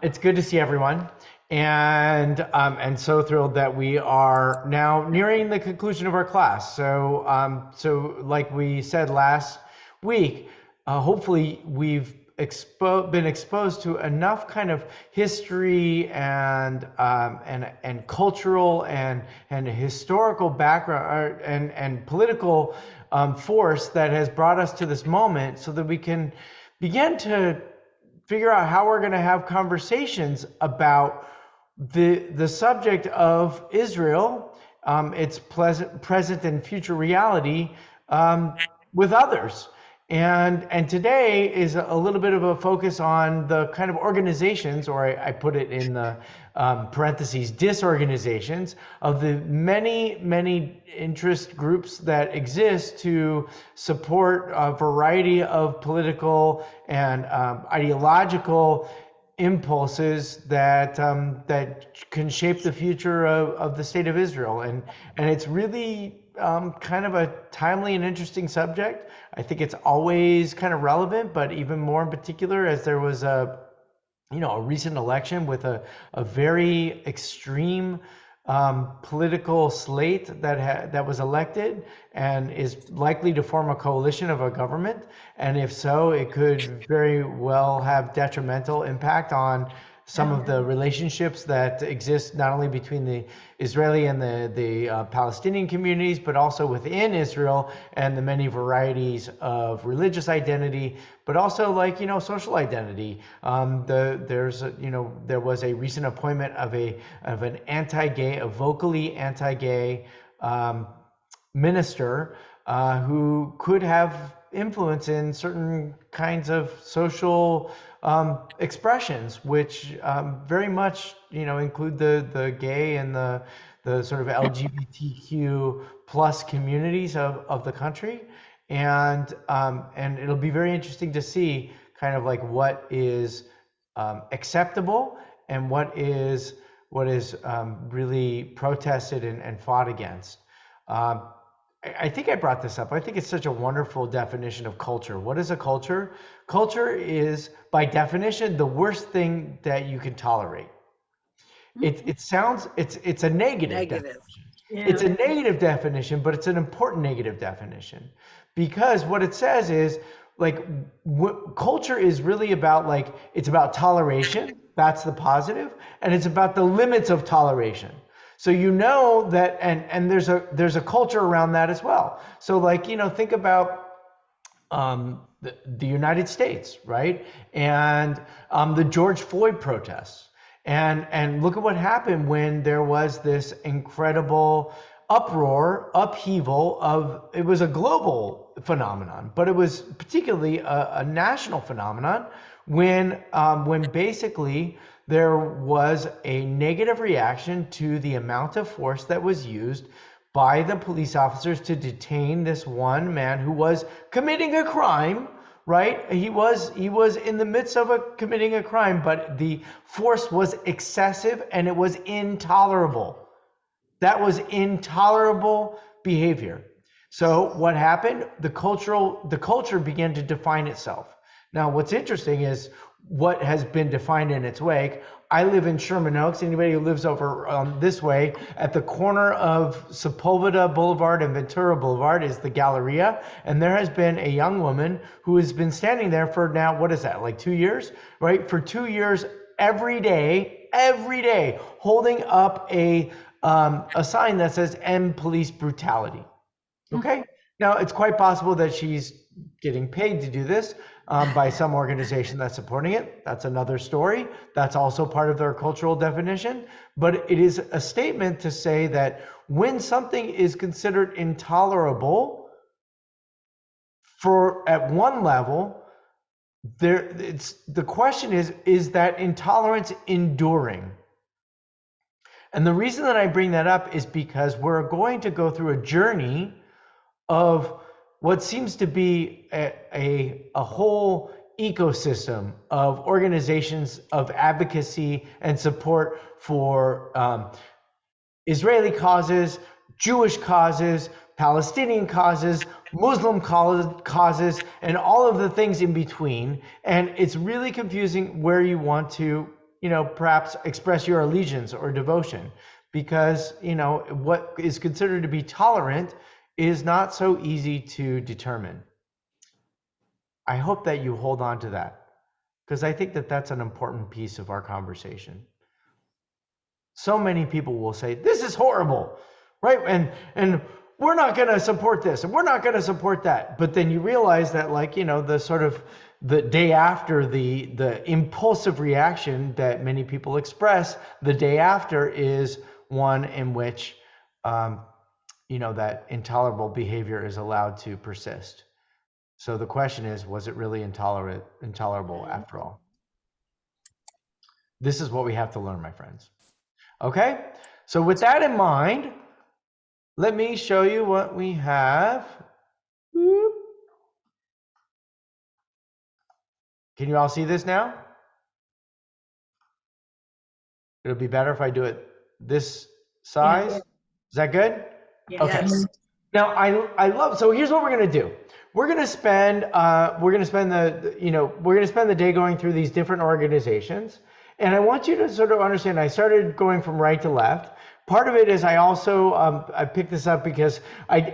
It's good to see everyone, and so thrilled that we are now nearing the conclusion of our class. So like we said last week, hopefully we've been exposed to enough kind of history and cultural and historical background and political force that has brought us to this moment, so that we can begin to figure out how we're going to have conversations about the subject of Israel, its present and future reality, with others. And today is a little bit of a focus on the kind of organizations, or I put it in the parentheses, disorganizations of the many interest groups that exist to support a variety of political and ideological impulses that can shape the future of the state of Israel. And it's really kind of a timely and interesting subject. I think it's always kind of relevant, but even more in particular as there was a recent election with a very extreme political slate that was elected and is likely to form a coalition of a government. And if so, it could very well have detrimental impact on some of the relationships that exist not only between the Israeli and the Palestinian communities, but also within Israel and the many varieties of religious identity, but also social identity. There was a recent appointment of an anti-gay, a vocally anti-gay minister who could have influence in certain kinds of social expressions, which very much include the gay and the sort of LGBTQ plus communities of the country. And it'll be very interesting to see kind of like what is acceptable and what is really protested and fought against. I think I brought this up. I think it's such a wonderful definition of culture. What is a culture? Culture is, by definition, the worst thing that you can tolerate. It's a negative definition. Yeah. It's a negative definition, but it's an important negative definition, because what it says is culture is really about it's about toleration. That's the positive, and it's about the limits of toleration. So that, and there's a culture around that as well. So think about the United States, right? And the George Floyd protests. And look at what happened when there was this incredible upheaval it was a global phenomenon, but it was particularly a national phenomenon when basically there was a negative reaction to the amount of force that was used by the police officers to detain this one man who was committing a crime, right? He was in the midst of committing a crime, but the force was excessive and it was intolerable. That was intolerable behavior. So what happened? The culture began to define itself. Now, what's interesting is what has been defined in its wake. I live in Sherman Oaks. Anybody who lives over this way, at the corner of Sepulveda Boulevard and Ventura Boulevard is the Galleria. And there has been a young woman who has been standing there for now, what is that, like 2 years, right? For 2 years, every day, holding up a sign that says "End Police Brutality." Okay? Now, it's quite possible that she's getting paid to do this by some organization that's supporting it. That's another story. That's also part of their cultural definition. But it is a statement to say that when something is considered intolerable at one level, the question is that intolerance enduring? And the reason that I bring that up is because we're going to go through a journey of what seems to be a whole ecosystem of organizations of advocacy and support for Israeli causes, Jewish causes, Palestinian causes, Muslim causes, and all of the things in between. And it's really confusing where you want to perhaps express your allegiance or devotion, because what is considered to be tolerant is not so easy to determine. I hope that you hold on to that, because I think that that's an important piece of our conversation. So many people will say, this is horrible, right? And we're not going to support this and we're not going to support that. But then you realize that, like, the sort of the day after, the impulsive reaction that many people express the day after is one in which that intolerable behavior is allowed to persist. So the question is, was it really intolerable after all? This is what we have to learn, my friends. Okay, so with that in mind, let me show you what we have. Can you all see this now? It'll be better if I do it this size. Is that good? Yes. Okay. Now I love, so here's what we're gonna do. We're gonna spend the day going through these different organizations. And I want you to sort of understand, I started going from right to left. Part of it is I also, I picked this up because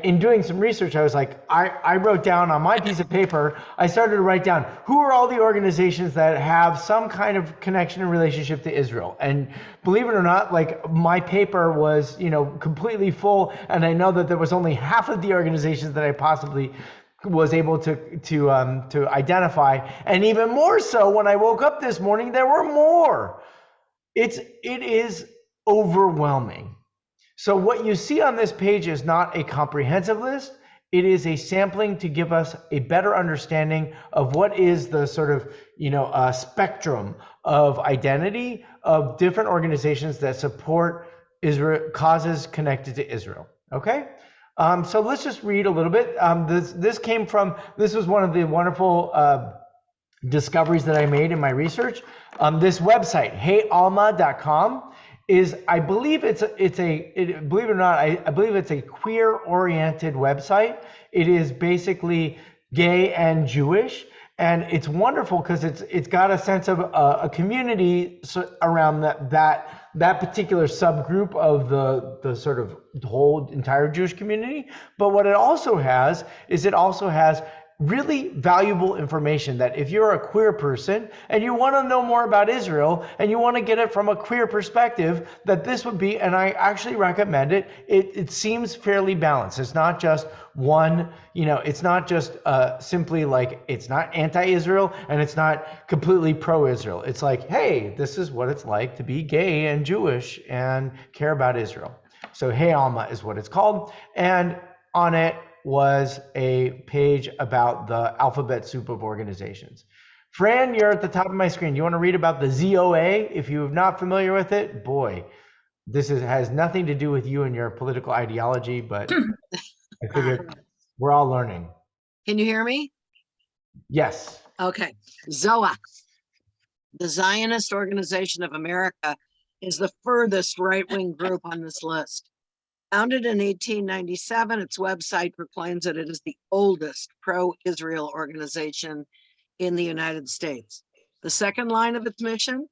in doing some research, I was like, I wrote down on my piece of paper, I started to write down who are all the organizations that have some kind of connection and relationship to Israel. And believe it or not, like, my paper was, completely full. And I know that there was only half of the organizations that I possibly was able to identify. And even more so, when I woke up this morning, there were more. It is overwhelming. So what you see on this page is not a comprehensive list. It is a sampling to give us a better understanding of what is the sort of, spectrum of identity of different organizations that support Israel, causes connected to Israel. Okay? So let's just read a little bit. This was one of the wonderful discoveries that I made in my research. This website, heyalma.com, is, I believe believe it or not, I believe it's a queer-oriented website. It is basically gay and Jewish, and it's wonderful because it's got a sense of a community around that particular subgroup of the sort of whole entire Jewish community. But what it also has is really valuable information that if you're a queer person and you want to know more about Israel and you want to get it from a queer perspective, that this would be, and I actually recommend it. It seems fairly balanced. It's not just one, it's not just simply like, it's not anti-Israel and it's not completely pro-Israel. It's like, hey, this is what it's like to be gay and Jewish and care about Israel. So Hey Alma is what it's called. And on it was a page about the alphabet soup of organizations. Fran, you're at the top of my screen. You want to read about the ZOA? If you're not familiar with it, boy, this has nothing to do with you and your political ideology, but I figured we're all learning. Can you hear me? Yes. Okay. ZOA, the Zionist Organization of America, is the furthest right-wing group on this list. Founded in 1897, its website proclaims that it is the oldest pro-Israel organization in the United States. The second line of its mission,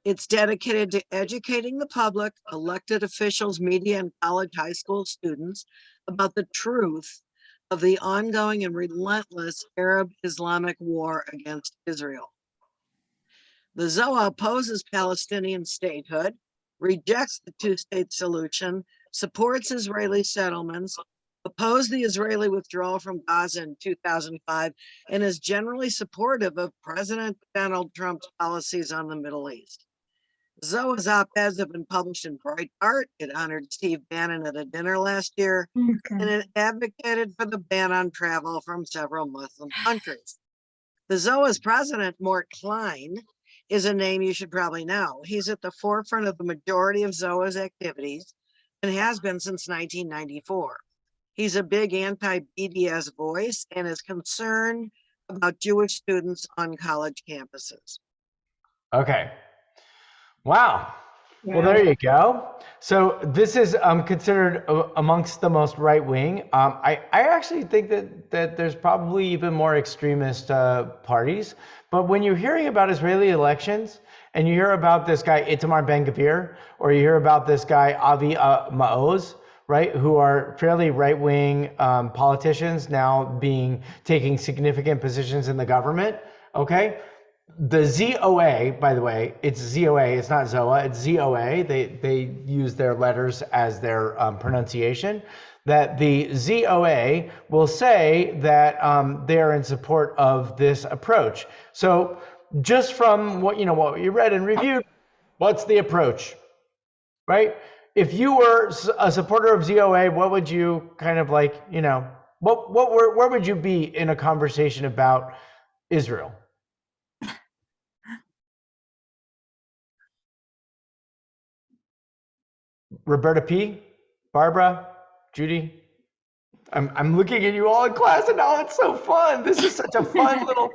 it's dedicated to educating the public, elected officials, media, and college high school students about the truth of the ongoing and relentless Arab-Islamic war against Israel. The ZOA opposes Palestinian statehood, rejects the two-state solution, supports Israeli settlements, opposed the Israeli withdrawal from Gaza in 2005, and is generally supportive of President Donald Trump's policies on the Middle East. ZOA's op-eds have been published in Breitbart. It honored Steve Bannon at a dinner last year, and it advocated for the ban on travel from several Muslim countries. The ZOA's president, Mort Klein, is a name you should probably know. He's at the forefront of the majority of ZOA's activities and has been since 1994. He's a big anti-BDS voice and is concerned about Jewish students on college campuses. Okay. Wow. Well, there you go. So this is considered amongst the most right wing. I actually think that there's probably even more extremist parties. But when you're hearing about Israeli elections and you hear about this guy Itamar Ben-Gvir, or you hear about this guy Avi Maoz, right, who are fairly right wing politicians now taking significant positions in the government. Okay. The ZOA, by the way, it's ZOA, it's not ZOA, it's ZOA. They use their letters as their pronunciation. That the ZOA will say that they're in support of this approach. So just from what you read and reviewed, what's the approach, right? If you were a supporter of ZOA, what would you kind of like, where would you be in a conversation about Israel? Roberta P, Barbara, Judy. I'm looking at you all in class, and now it's so fun. This is such a fun little.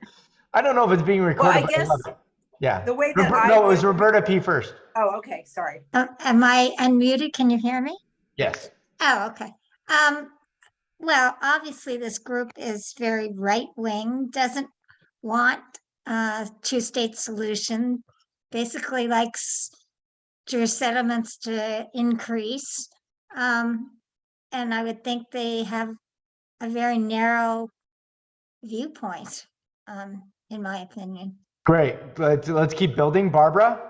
I don't know if it's being recorded, I but I guess love it. Yeah. the way that No, it was Roberta P first. Oh, okay, sorry. Am I unmuted? Can you hear me? Yes. Oh, okay. Well, obviously this group is very right wing, doesn't want two-state solution, basically likes Jewish settlements to increase. And I would think they have a very narrow viewpoint, in my opinion. Great. Let's keep building. Barbara?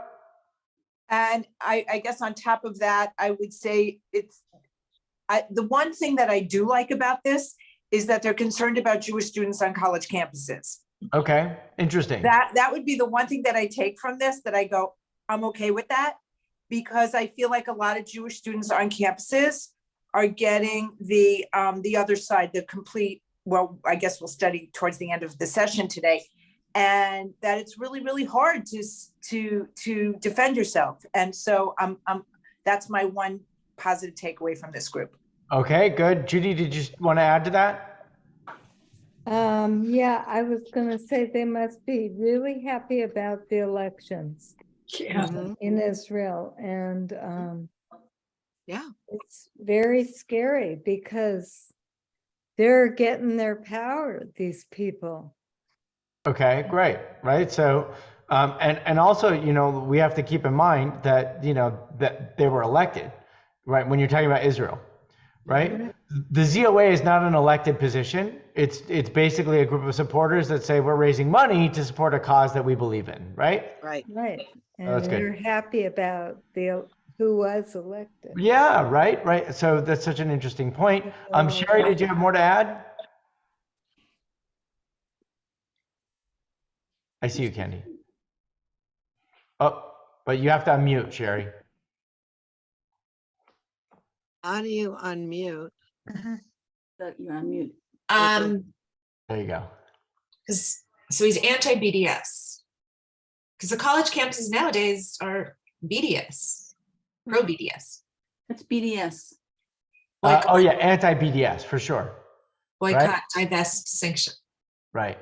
And I guess on top of that, I would say the one thing that I do like about this is that they're concerned about Jewish students on college campuses. Okay, interesting. That would be the one thing that I take from this, that I go, I'm okay with that, because I feel like a lot of Jewish students on campuses are getting the other side, the complete, well, I guess we'll study towards the end of the session today, and that it's really, really hard to defend yourself. And so that's my one positive takeaway from this group. Okay, good. Judy, did you want to add to that? Yeah, I was gonna say they must be really happy about the elections in Israel. And it's very scary because they're getting their power, these people. Okay, great. Right. So, and also, we have to keep in mind that, that they were elected, right? When you're talking about Israel, right? The ZOA is not an elected position. It's basically a group of supporters that say we're raising money to support a cause that we believe in, right? Right. And that's good. they're happy about who was elected. Yeah, right. So that's such an interesting point. Sherry, did you have more to add? I see you, Candy. Oh, but you have to unmute, Sherry. How do you unmute? You're on mute. There you go. So he's anti-BDS. Because the college campuses nowadays are BDS, pro-BDS. That's BDS. Oh yeah, anti-BDS for sure. Boycott, divest, sanction. Right.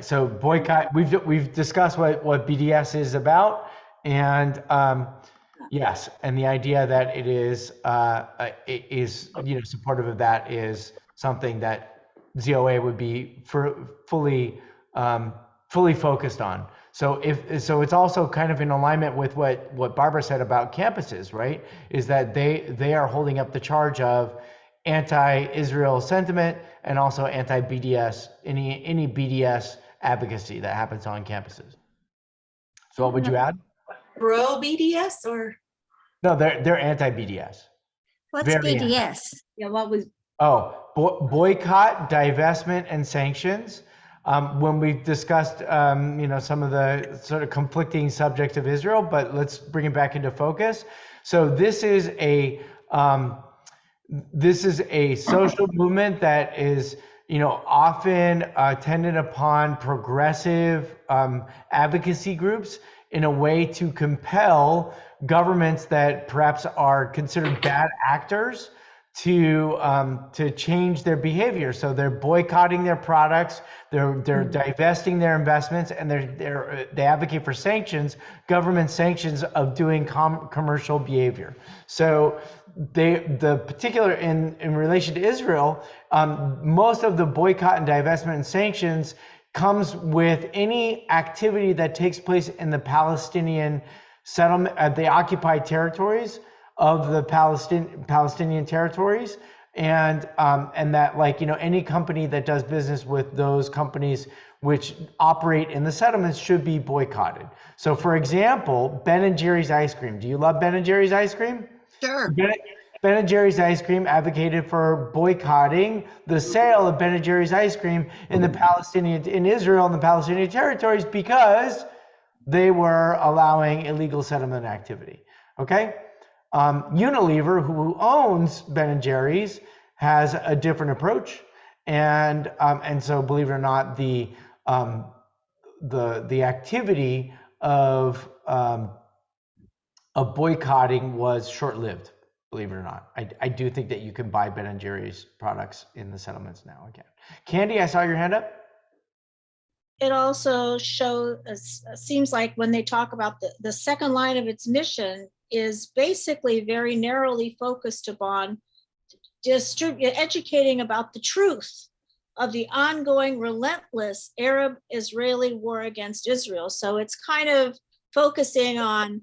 So boycott. We've discussed what BDS is about, and yes, and the idea that it is supportive of that is something that ZOA would be fully focused on. So it's also kind of in alignment with what Barbara said about campuses, right? Is that they are holding up the charge of anti-Israel sentiment and also anti-BDS, any BDS advocacy that happens on campuses. So what would you add? Pro-BDS or? No, they're anti-BDS. What's Very BDS? Yeah, what was boycott, divestment, and sanctions. When we've discussed, some of the sort of conflicting subjects of Israel, but let's bring it back into focus. So this is a social movement that is, often tended upon progressive advocacy groups in a way to compel governments that perhaps are considered bad actors to change their behavior. So they're boycotting their products, they're divesting their investments, and they advocate for sanctions, government sanctions of doing commercial behavior. So the particular in relation to Israel, most of the boycott and divestment and sanctions comes with any activity that takes place in the Palestinian settlement, the occupied territories of the Palestinian territories, and that, like, any company that does business with those companies which operate in the settlements should be boycotted. So, for example, Ben & Jerry's ice cream. Do you love Ben & Jerry's ice cream? Sure. Ben & Jerry's ice cream advocated for boycotting the sale of Ben & Jerry's ice cream in Israel and the Palestinian territories because they were allowing illegal settlement activity. Okay. Unilever, who owns Ben & Jerry's, has a different approach, and so, believe it or not, the activity of boycotting was short-lived. Believe it or not, I do think that you can buy Ben & Jerry's products in the settlements now again. Candy, I saw your hand up. It also seems like when they talk about the second line of its mission is basically very narrowly focused upon educating about the truth of the ongoing relentless Arab-Israeli war against Israel. So it's kind of focusing on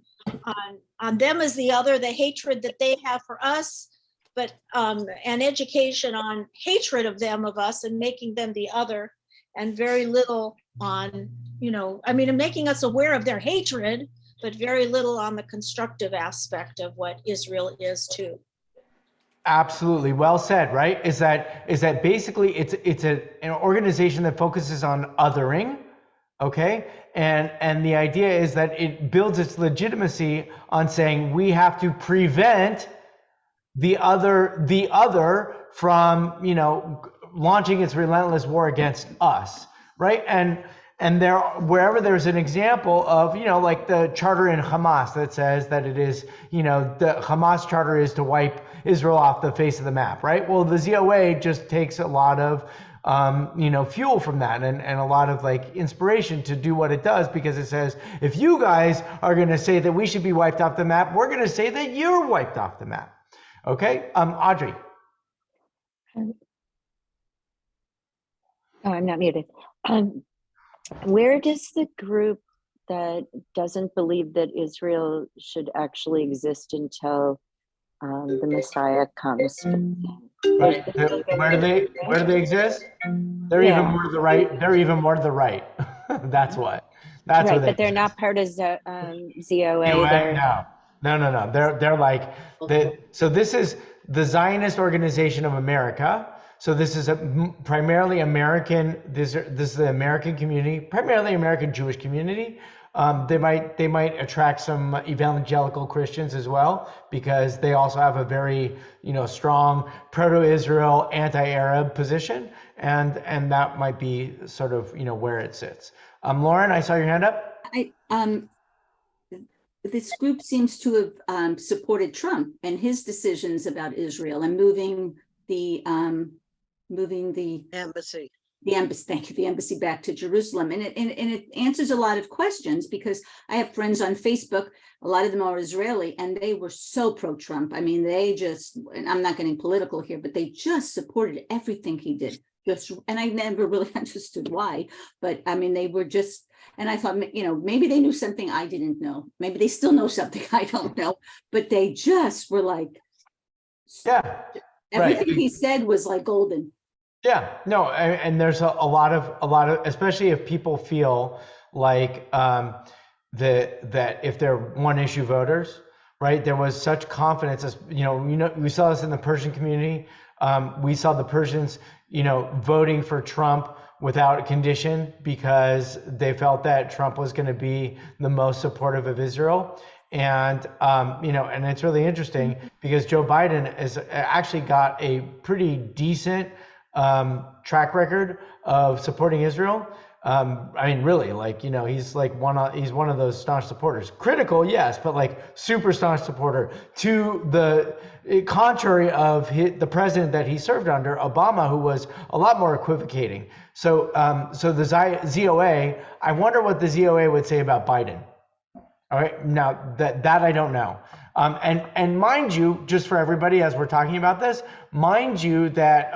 them as the other, the hatred that they have for us, but and education on hatred of them of us and making them the other, and very little on, and making us aware of their hatred, but very little on the constructive aspect of what Israel is too. Absolutely, well said. Right? Is that basically it's an organization that focuses on othering, okay? And the idea is that it builds its legitimacy on saying we have to prevent the other from launching its relentless war against us, right? And there, wherever there's an example of, like the charter in Hamas that says that it is, the Hamas charter is to wipe Israel off the face of the map, right? Well, the ZOA just takes a lot of, fuel from that and a lot of inspiration to do what it does, because it says, if you guys are going to say that we should be wiped off the map, we're going to say that you're wiped off the map. Okay. Audrey. Oh, I'm not muted. Where does the group that doesn't believe that Israel should actually exist until the Messiah comes? Right. Where do they exist? They're even more to the right. They're even more to the right. That's right, but they're not part of the ZOA. No. They're like the. So this is the Zionist Organization of America. So this is primarily American. This is the American community, primarily American Jewish community. They might attract some evangelical Christians as well, because they also have a very strong pro-Israel, anti-Arab position, and that might be sort of where it sits. Lauren, I saw your hand up. This group seems to have supported Trump and his decisions about Israel and moving the Embassy. Thank you, the embassy back to Jerusalem. And it answers a lot of questions, because I have friends on Facebook, a lot of them are Israeli, and they were so pro-Trump. I mean, and I'm not getting political here, but they just supported everything he did. And I never really understood why, but I mean, they were just, and I thought, maybe they knew something I didn't know. Maybe they still know something I don't know, but they just were like, yeah, everything he said was like golden. Yeah, no, and there's a lot of, especially if people feel like that if they're one issue voters, right? There was such confidence, as we saw this in the Persian community. We saw the Persians, voting for Trump without a condition because they felt that Trump was going to be the most supportive of Israel. And and it's really interesting because Joe Biden has actually got a pretty decent track record of supporting Israel. I mean, really, like, you know, he's one of those staunch supporters. Critical, yes, but like super staunch supporter to the contrary of the president that he served under, Obama, who was a lot more equivocating. So, so the ZOA, I wonder what the ZOA would say about Biden. All right, now that I don't know. And mind you, just for everybody, as we're talking about this, mind you that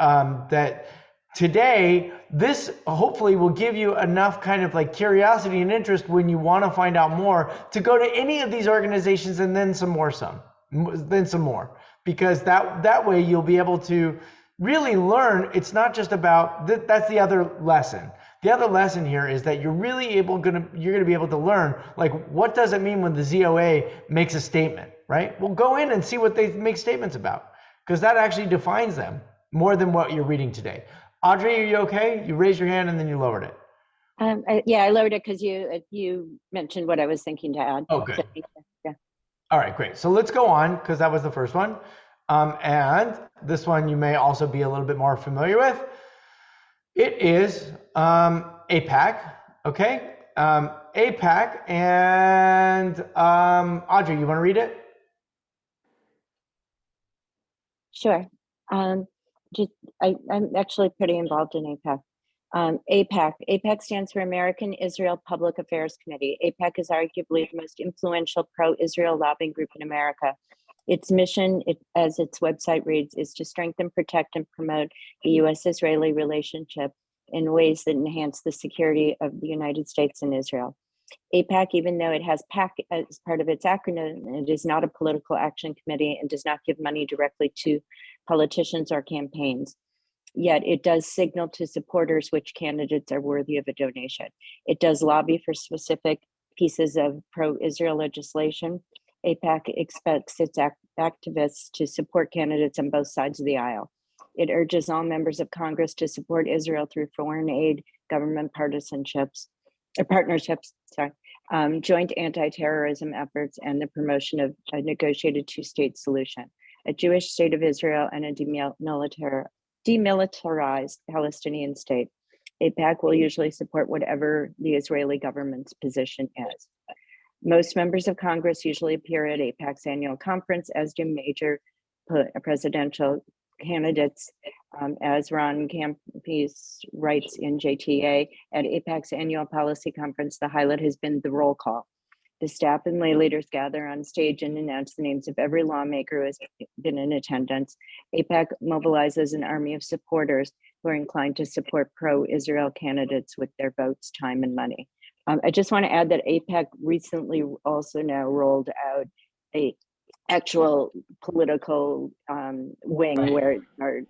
that today, this hopefully will give you enough kind of like curiosity and interest when you want to find out more to go to any of these organizations and then some more, because that way you'll be able to really learn. It's not just about that's the other lesson. The other lesson here is that you're really you're going to be able to learn, like, what does it mean when the ZOA makes a statement, right? Well, go in and see what they make statements about, because that actually defines them more than what you're reading today. Audrey, are you okay? You raised your hand and then you lowered it. Yeah, I lowered it because you mentioned what I was thinking to add. Oh, good. Yeah. All right, great. So let's go on, because that was the first one. And this one you may also be a little bit more familiar with. It is APAC, okay? APAC, and Audrey, you want to read it? Sure. I'm actually pretty involved in APAC. APAC stands for American Israel Public Affairs Committee. APAC is arguably the most influential pro-Israel lobbying group in America. Its mission, as its website reads, is to strengthen, protect, and promote the U.S.-Israeli relationship in ways that enhance the security of the United States and Israel. APAC, even though it has PAC as part of its acronym, it is not a political action committee and does not give money directly to politicians or campaigns. Yet it does signal to supporters which candidates are worthy of a donation. It does lobby for specific pieces of pro-Israel legislation. APAC expects its activists to support candidates on both sides of the aisle. It urges all members of Congress to support Israel through foreign aid, government partnerships, joint anti-terrorism efforts, and the promotion of a negotiated two-state solution, a Jewish state of Israel, and a demilitarized Palestinian state. APAC will usually support whatever the Israeli government's position is. Most members of Congress usually appear at APAC's annual conference, as do major presidential candidates. As Ron Campese writes in JTA, at APAC's annual policy conference, the highlight has been the roll call. The staff and lay leaders gather on stage and announce the names of every lawmaker who has been in attendance. APAC mobilizes an army of supporters who are inclined to support pro-Israel candidates with their votes, time, and money. I just want to add that APAC recently also now rolled out a actual political wing where, or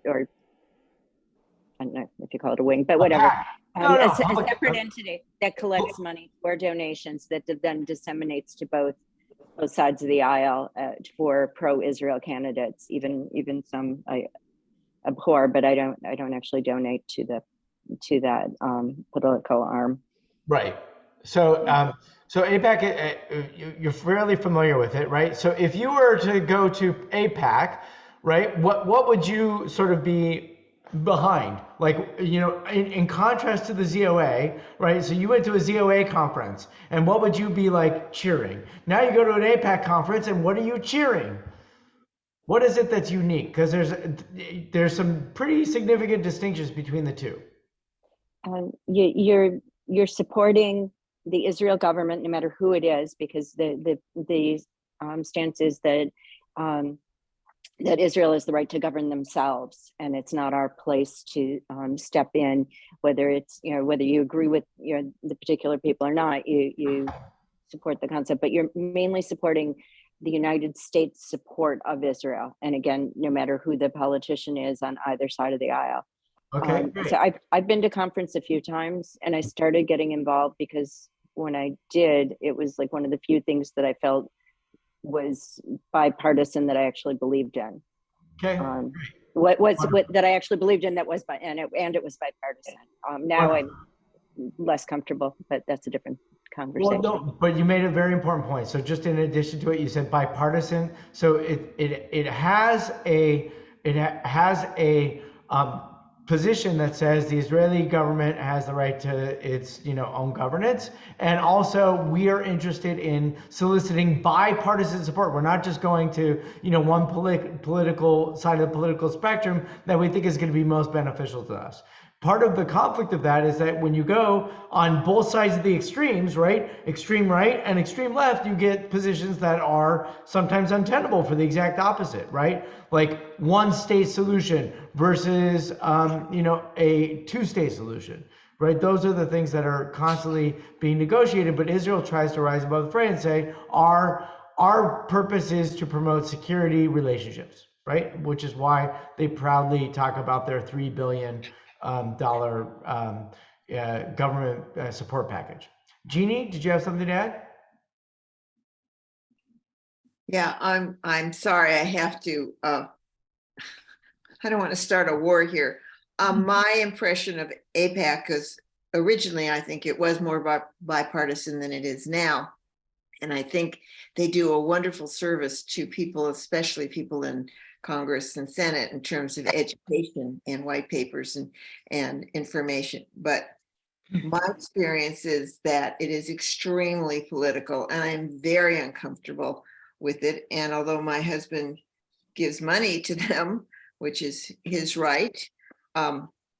I don't know if you call it a wing, but whatever. A separate entity that collects money for donations that then disseminates to both sides of the aisle for pro-Israel candidates. Even some I abhor, but I don't actually donate to that political arm. Right. So so APAC, you're fairly familiar with it, right? So if you were to go to APAC, right, what would you sort of be behind? Like, you know, in contrast to the ZOA, right? So you went to a ZOA conference, and what would you be like cheering? Now you go to an APAC conference, and what are you cheering? What is it that's unique? Because there's some pretty significant distinctions between the two. You're supporting the Israel government, no matter who it is, because the stance is that that Israel has the right to govern themselves, and it's not our place to step in, whether it's, you know, whether you agree with, you know, the particular people or not. You support the concept, but you're mainly supporting the United States support of Israel, and again, no matter who the politician is on either side of the aisle. Okay. So I've been to conference a few times, and I started getting involved because when I did, it was like one of the few things that I felt was bipartisan that I actually believed in. Okay. What that I actually believed in that was it was bipartisan. Now I'm less comfortable, but that's a different conversation. Well, no, but you made a very important point. So just in addition to it, you said bipartisan. So it has a position that says the Israeli government has the right to its own governance, and also we are interested in soliciting bipartisan support. We're not just going to one political side of the political spectrum that we think is going to be most beneficial to us. Part of the conflict of that is that when you go on both sides of the extremes, right, extreme right and extreme left, you get positions that are sometimes untenable for the exact opposite, right? Like one state solution versus, a two-state solution, right? Those are the things that are constantly being negotiated, but Israel tries to rise above the fray and say, our purpose is to promote security relationships, right? Which is why they proudly talk about their $3 billion government support package. Jeannie, did you have something to add? Yeah, I'm sorry. I have to. I don't want to start a war here. My impression of AIPAC is originally, I think it was more bipartisan than it is now, and I think they do a wonderful service to people, especially people in Congress and Senate, in terms of education and white papers and information. But my experience is that it is extremely political, and I'm very uncomfortable with it. And although my husband gives money to them, which is his right,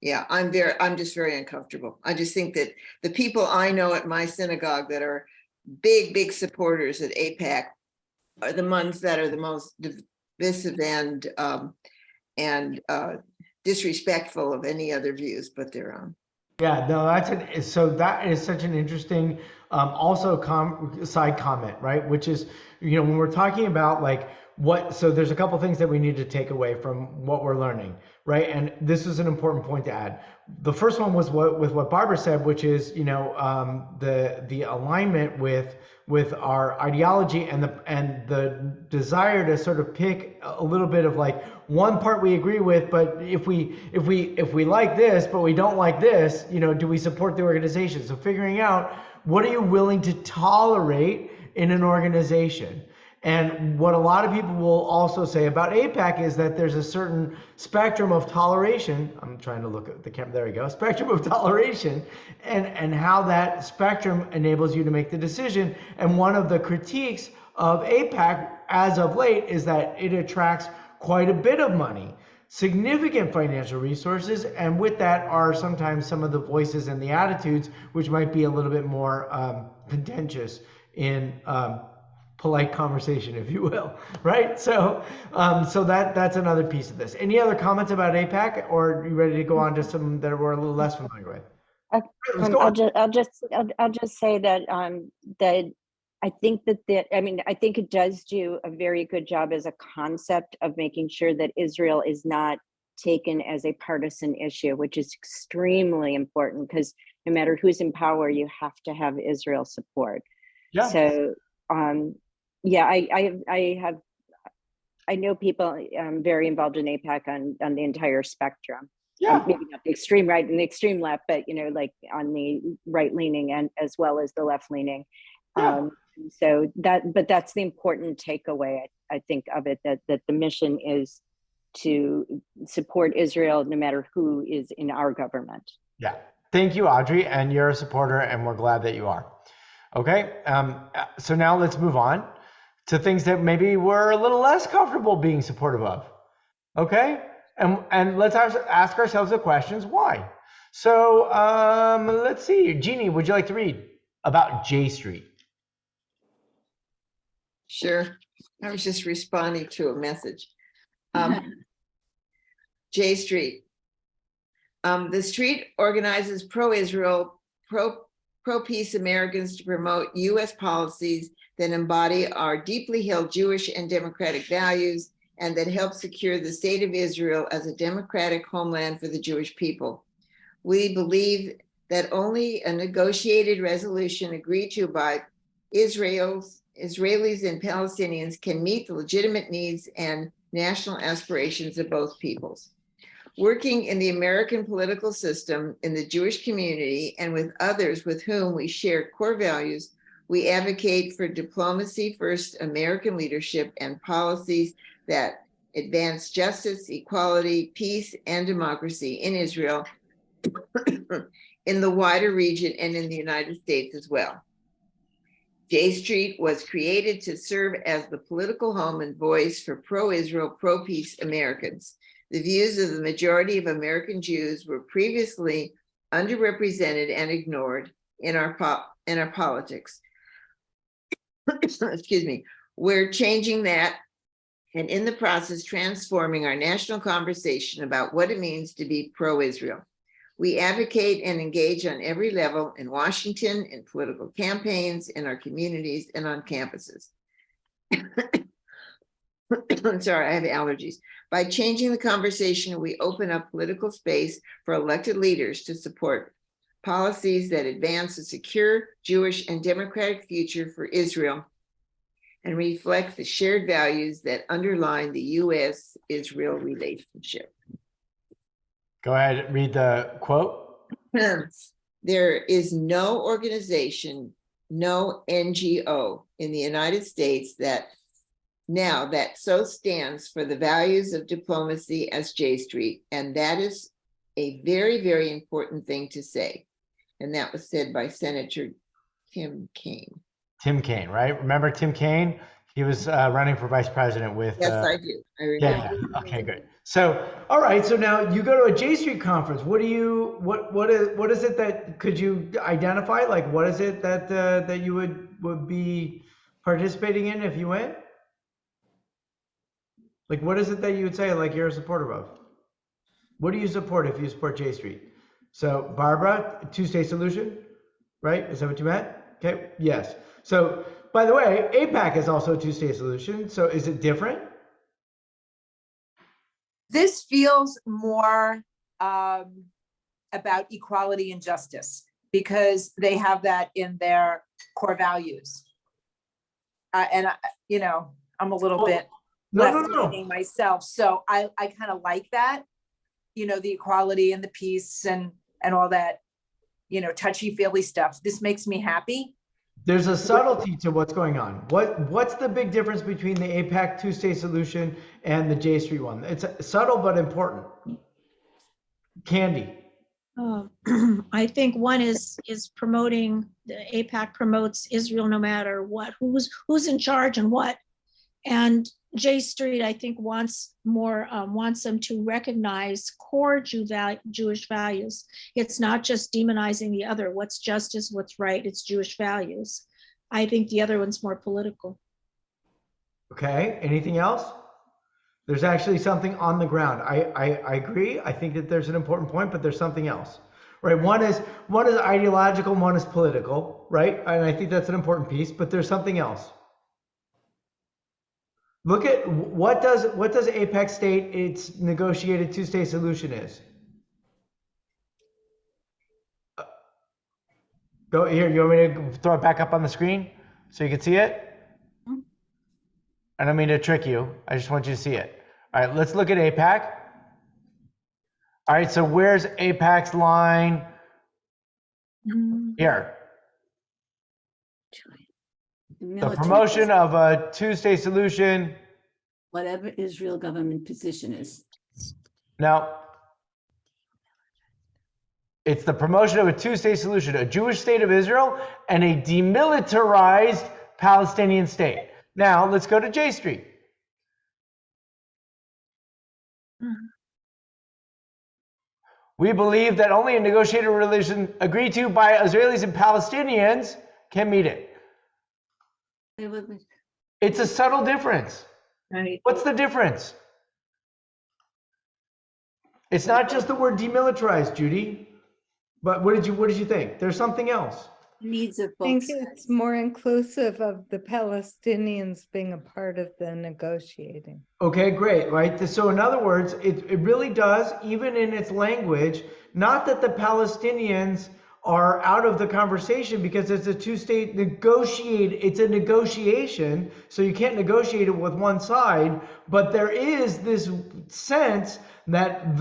yeah, I'm just very uncomfortable. I just think that the people I know at my synagogue that are big supporters at AIPAC are the ones that are the most divisive and disrespectful of any other views but their own. Yeah, no, so that is such an interesting side comment, right? Which is, when we're talking about like so there's a couple things that we need to take away from what we're learning, right? And this is an important point to add. The first one was what Barbara said, which is, the alignment with our ideology and the desire to sort of pick a little bit of like one part we agree with, but if we like this but we don't like this, do we support the organization? So figuring out what are you willing to tolerate in an organization. And what a lot of people will also say about AIPAC is that there's a certain spectrum of toleration. I'm trying to look at the camera. There we go. Spectrum of toleration, and how that spectrum enables you to make the decision. And one of the critiques of AIPAC as of late is that it attracts quite a bit of money, significant financial resources, and with that are sometimes some of the voices and the attitudes which might be a little bit more contentious in polite conversation, if you will, right? So that's another piece of this. Any other comments about AIPAC, or are you ready to go on to some that we're a little less familiar with? I'll just say that that I think I think it does do a very good job as a concept of making sure that Israel is not taken as a partisan issue, which is extremely important because no matter who's in power, you have to have Israel support. Yeah. So yeah, I know people very involved in AIPAC on the entire spectrum. Yeah. Maybe not the extreme right and the extreme left, but like on the right leaning and as well as the left leaning. Yeah. But that's the important takeaway, I think, of it, that the mission is to support Israel no matter who is in our government. Yeah. Thank you, Audrey, and you're a supporter, and we're glad that you are. Okay. So now let's move on to things that maybe we're a little less comfortable being supportive of. Okay. And let's ask ourselves the questions why. So let's see. Jeannie, would you like to read about J Street? Sure. I was just responding to a message. J Street. The street organizes pro-Israel, pro-peace Americans to promote U.S. policies that embody our deeply held Jewish and democratic values and that help secure the state of Israel as a democratic homeland for the Jewish people. We believe that only a negotiated resolution agreed to by Israelis and Palestinians can meet the legitimate needs and national aspirations of both peoples. Working in the American political system, in the Jewish community, and with others with whom we share core values, we advocate for diplomacy first American leadership and policies that advance justice, equality, peace, and democracy in Israel, in the wider region, and in the United States as well. J Street was created to serve as the political home and voice for pro-Israel, pro-peace Americans. The views of the majority of American Jews were previously underrepresented and ignored in our politics. Excuse me. We're changing that, and in the process transforming our national conversation about what it means to be pro-Israel. We advocate and engage on every level in Washington, in political campaigns, in our communities, and on campuses. I'm sorry, I have allergies. By changing the conversation, we open up political space for elected leaders to support policies that advance a secure, Jewish, and democratic future for Israel and reflect the shared values that underline the U.S.-Israel relationship. Go ahead, read the quote. There is no organization, no NGO in the United States that so stands for the values of diplomacy as J Street. And that is a very, very important thing to say. And that was said by Senator Tim Kaine. Tim Kaine, right? Remember Tim Kaine? He was running for vice president with. Yes, I do. I remember. Yeah. Okay, good. So, all right. So now you go to a J Street conference. What is it that could you identify? Like, what is it that that you would be participating in if you went? Like, what is it that you would say like you're a supporter of? What do you support if you support J Street? So, Barbara, two-state solution, right? Is that what you meant? Okay. Yes. So, by the way, AIPAC is also a two-state solution. So, is it different? This feels more about equality and justice because they have that in their core values. And I'm a little bit left-leaning myself, so I kind of like that. The equality and the peace and all that, touchy-feely stuff. This makes me happy. There's a subtlety to what's going on. What's the big difference between the AIPAC two-state solution and the J Street one? It's subtle but important. Candy. I think one is promoting, the AIPAC promotes Israel no matter what, who's in charge and what. And J Street, I think, wants them to recognize core Jewish values. It's not just demonizing the other. What's justice, what's right, it's Jewish values. I think the other one's more political. Okay, anything else? There's actually something on the ground. I agree. I think that there's an important point, but there's something else. Right? One is ideological, one is political, right? And I think that's an important piece, but there's something else. Look at what does AIPAC state its negotiated two-state solution is? Go here. You want me to throw it back up on the screen so you can see it? I don't mean to trick you. I just want you to see it. All right, let's look at AIPAC. All right, so where's AIPAC's line? Here. The promotion of a two-state solution. Whatever Israel government position is. Now, it's the promotion of a two-state solution, a Jewish state of Israel and a demilitarized Palestinian state. Now, let's go to J Street. We believe that only a negotiated resolution agreed to by Israelis and Palestinians can meet it. It's a subtle difference. Right. What's the difference? It's not just the word demilitarized, Judy. But what did you think? There's something else. Needs of I think both. it's more inclusive of the Palestinians being a part of the negotiating. Okay, great, right? So in other words, it really does, even in its language, not that the Palestinians are out of the conversation because it's a two-state it's a negotiation, so you can't negotiate it with one side, but there is this sense that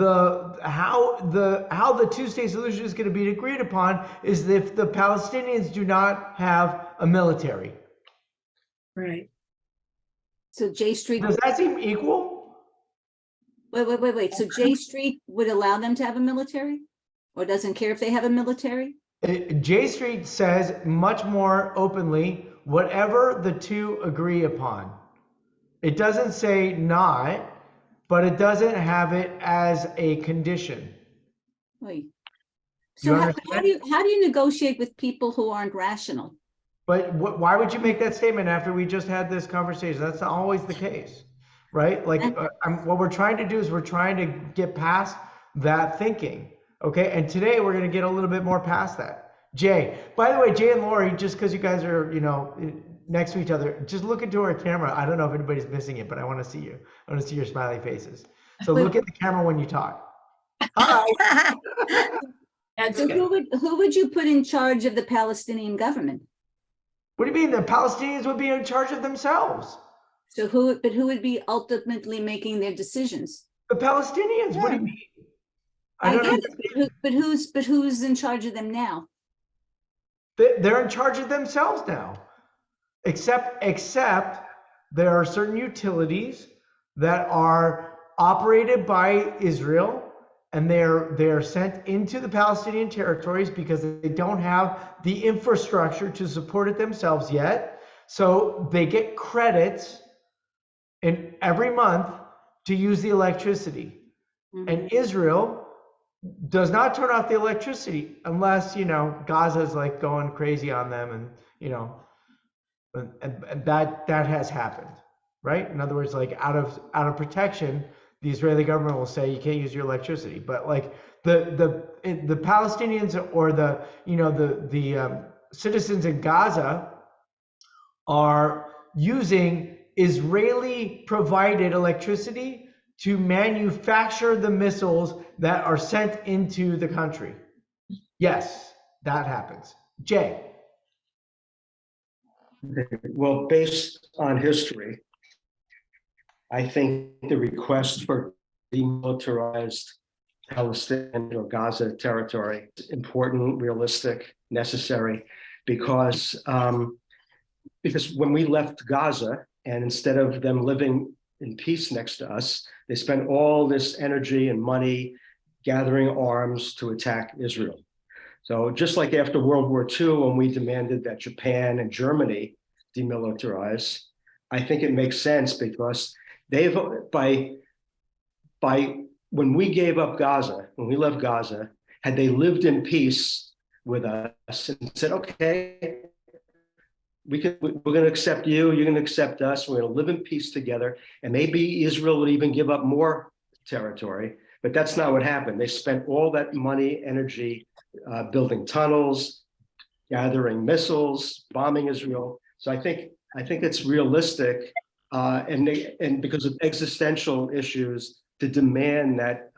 how the two-state solution is going to be agreed upon is if the Palestinians do not have a military. Right. So J Street. Does that seem equal? Wait. So J Street would allow them to have a military? Or doesn't care if they have a military? J Street says much more openly, whatever the two agree upon. It doesn't say not, but it doesn't have it as a condition. Wait. You So how understand? do you negotiate with people who aren't rational? But why would you make that statement after we just had this conversation? That's not always the case, right? Like what we're trying to do is we're trying to get past that thinking, okay? And today we're going to get a little bit more past that. Jay, by the way, Jay and Lori, just because you guys are, next to each other, just look into our camera. I don't know if anybody's missing it, but I want to see you. I want to see your smiley faces. So look at the camera when you talk. Hi. That's So good. who would you put in charge of the Palestinian government? What do you mean? The Palestinians would be in charge of themselves. So who would be ultimately making their decisions? The Palestinians, what do you mean? I I don't get understand. it, but who's in charge of them now? They're in charge of themselves now. Except there are certain utilities that are operated by Israel, and they're sent into the Palestinian territories because they don't have the infrastructure to support it themselves yet. So they get credits in every month to use the electricity. And Israel does not turn off the electricity unless, Gaza's like going crazy on them, and that has happened, right? In other words, like out of protection, the Israeli government will say you can't use your electricity. But like the Palestinians or the citizens in Gaza are using Israeli provided electricity to manufacture the missiles that are sent into the country. Yes, that happens. Jay. Well, based on history, I think the request for demilitarized Palestine or Gaza territory is important, realistic, necessary, because when we left Gaza, and instead of them living in peace next to us, they spent all this energy and money gathering arms to attack Israel. So just like after World War II, when we demanded that Japan and Germany demilitarize, I think it makes sense because they've when we gave up Gaza, when we left Gaza, had they lived in peace with us and said, okay, we're going to accept you, you're going to accept us, we're going to live in peace together, and maybe Israel would even give up more territory, but that's not what happened. They spent all that money, energy, building tunnels, gathering missiles, bombing Israel. So I think it's realistic, and because of existential issues, to demand that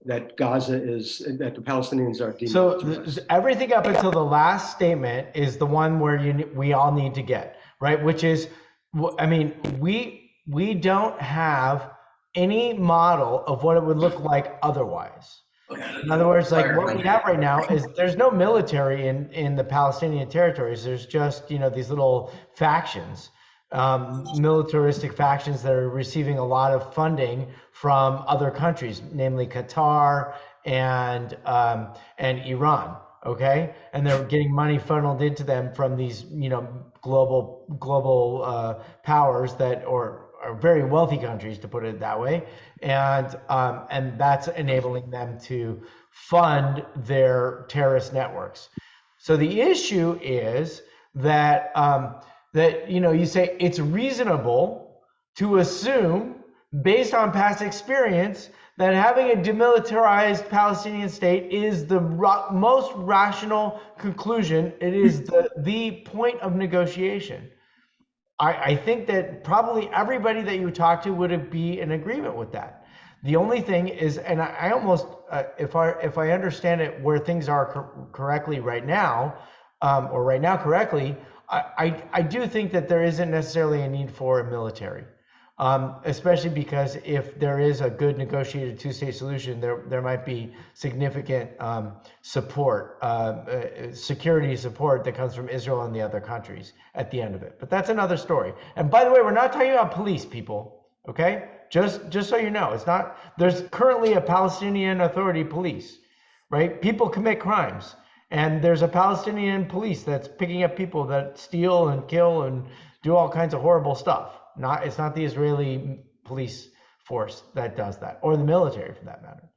that the Palestinians are demilitarized. So everything up until the last statement is the one where we all need to get, right? Which is, I mean, we don't have any model of what it would look like otherwise. In other words, like what we have right now is there's no military in the Palestinian territories. There's just, these little factions, militaristic factions that are receiving a lot of funding from other countries, namely Qatar and Iran. Okay, and they're getting money funneled into them from these, global powers that are very wealthy countries, to put it that way, and that's enabling them to fund their terrorist networks. So the issue is that you say it's reasonable to assume, based on past experience, that having a demilitarized Palestinian state is the most rational conclusion. It is the point of negotiation. I think that probably everybody that you talk to would be in agreement with that. The only thing is, and I almost, if I understand it where things are correctly right now, or right now correctly, I do think that there isn't necessarily a need for a military, especially because if there is a good negotiated two-state solution, there might be significant support, security support that comes from Israel and the other countries at the end of it. But that's another story. And by the way, we're not talking about police, people. Okay, just so you know, it's not. There's currently a Palestinian Authority police, right? People commit crimes, and there's a Palestinian police that's picking up people that steal and kill and do all kinds of horrible stuff. It's not the Israeli police force that does that, or the military for that matter.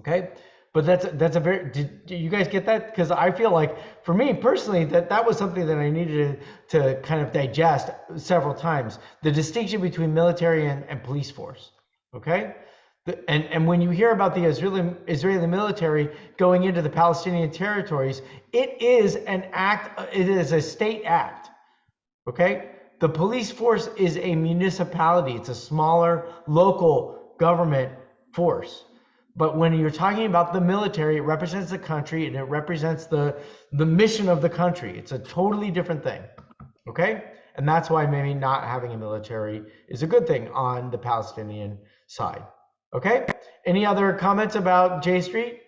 Okay, but that's a very. Do you guys get that? Because I feel like for me personally that was something that I needed to kind of digest several times. The distinction between military and police force. Okay, and when you hear about the Israeli military going into the Palestinian territories, it is an act. It is a state act. Okay, the police force is a municipality. It's a smaller local government force. But when you're talking about the military, it represents the country and it represents the mission of the country. It's a totally different thing. Okay? And that's why maybe not having a military is a good thing on the Palestinian side. Okay? Any other comments about J Street?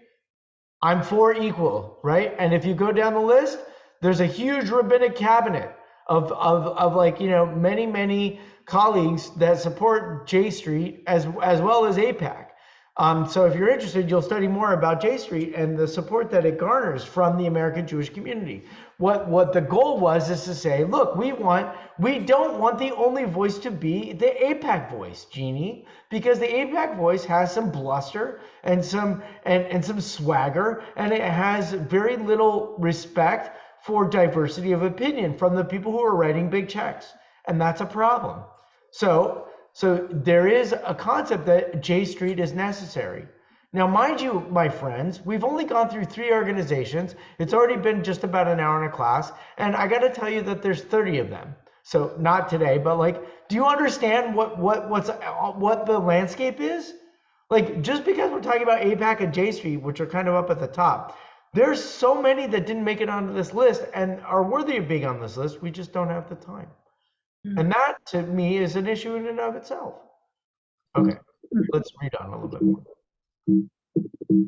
I'm for equal, right? And if you go down the list, there's a huge rabbinic cabinet of like, you know, many colleagues that support J Street as well as APAC. So if you're interested, you'll study more about J Street and the support that it garners from the American Jewish community. What the goal was is to say, look, we don't want the only voice to be the AIPAC voice, Jeannie, because the AIPAC voice has some bluster and some swagger, and it has very little respect for diversity of opinion from the people who are writing big checks, and that's a problem. So there is a concept that J Street is necessary. Now, mind you, my friends, we've only gone through 3 organizations. It's already been just about an hour in a class, and I got to tell you that there's 30 of them. So not today, but like, do you understand what the landscape is? Like, just because we're talking about APAC and J Street, which are kind of up at the top, there's so many that didn't make it onto this list and are worthy of being on this list. We just don't have the time. And that, to me, is an issue in and of itself. Okay, let's read on a little bit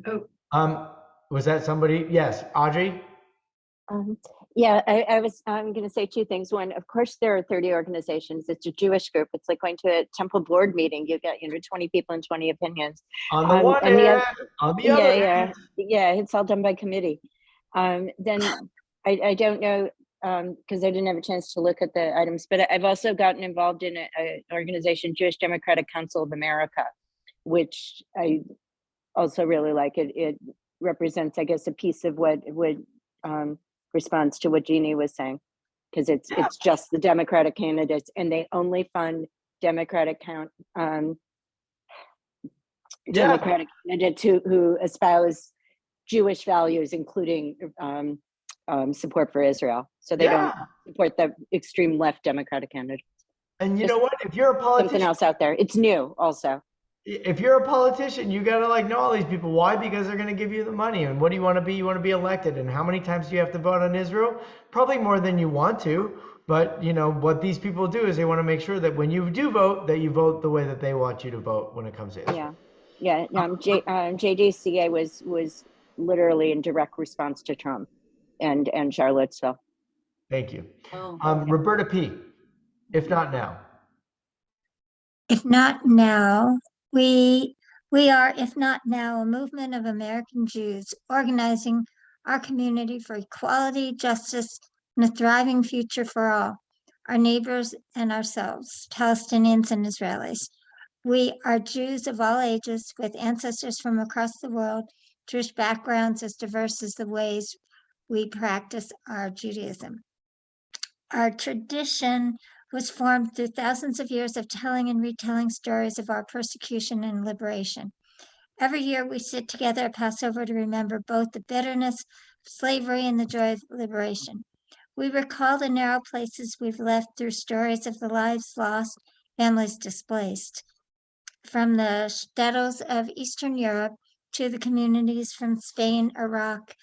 more. Was that somebody? Yes, Audrey? Yeah, I'm going to say 2 things. One, of course, there are 30 organizations. It's a Jewish group. It's like going to a temple board meeting. You get 20 people and 20 opinions. On the one hand, on the other hand. Yeah, it's all done by committee. Then I don't know, because I didn't have a chance to look at the items, but I've also gotten involved in an organization, Jewish Democratic Council of America, which I also really like. It represents, I guess, a piece of what responds to what Jeannie was saying, because it's just the Democratic candidates, and they only fund Democratic Democratic candidates who espouse Jewish values, including support for Israel. So they don't support the extreme left Democratic candidates. And you know what? If you're a politician, something else out there. It's new also. If you're a politician, you gotta like know all these people. Why? Because they're gonna give you the money. And what do you want to be? You want to be elected. And how many times do you have to vote on Israel? Probably more than you want to. But you know what these people do is they want to make sure that when you do vote, that you vote the way that they want you to vote when it comes to Israel. Yeah. JDCA was literally in direct response to Trump and Charlottesville. Thank you. Roberta P. If not now. If not now, we are, if not now, a movement of American Jews organizing our community for equality, justice, and a thriving future for all, our neighbors and ourselves, Palestinians and Israelis. We are Jews of all ages with ancestors from across the world, Jewish backgrounds as diverse as the ways we practice our Judaism. Our tradition was formed through thousands of years of telling and retelling stories of our persecution and liberation. Every year we sit together at Passover to remember both the bitterness of slavery and the joy of liberation. We recall the narrow places we've left through stories of the lives lost, families displaced. From the shtetls of Eastern Europe to the communities from Spain, Iraq,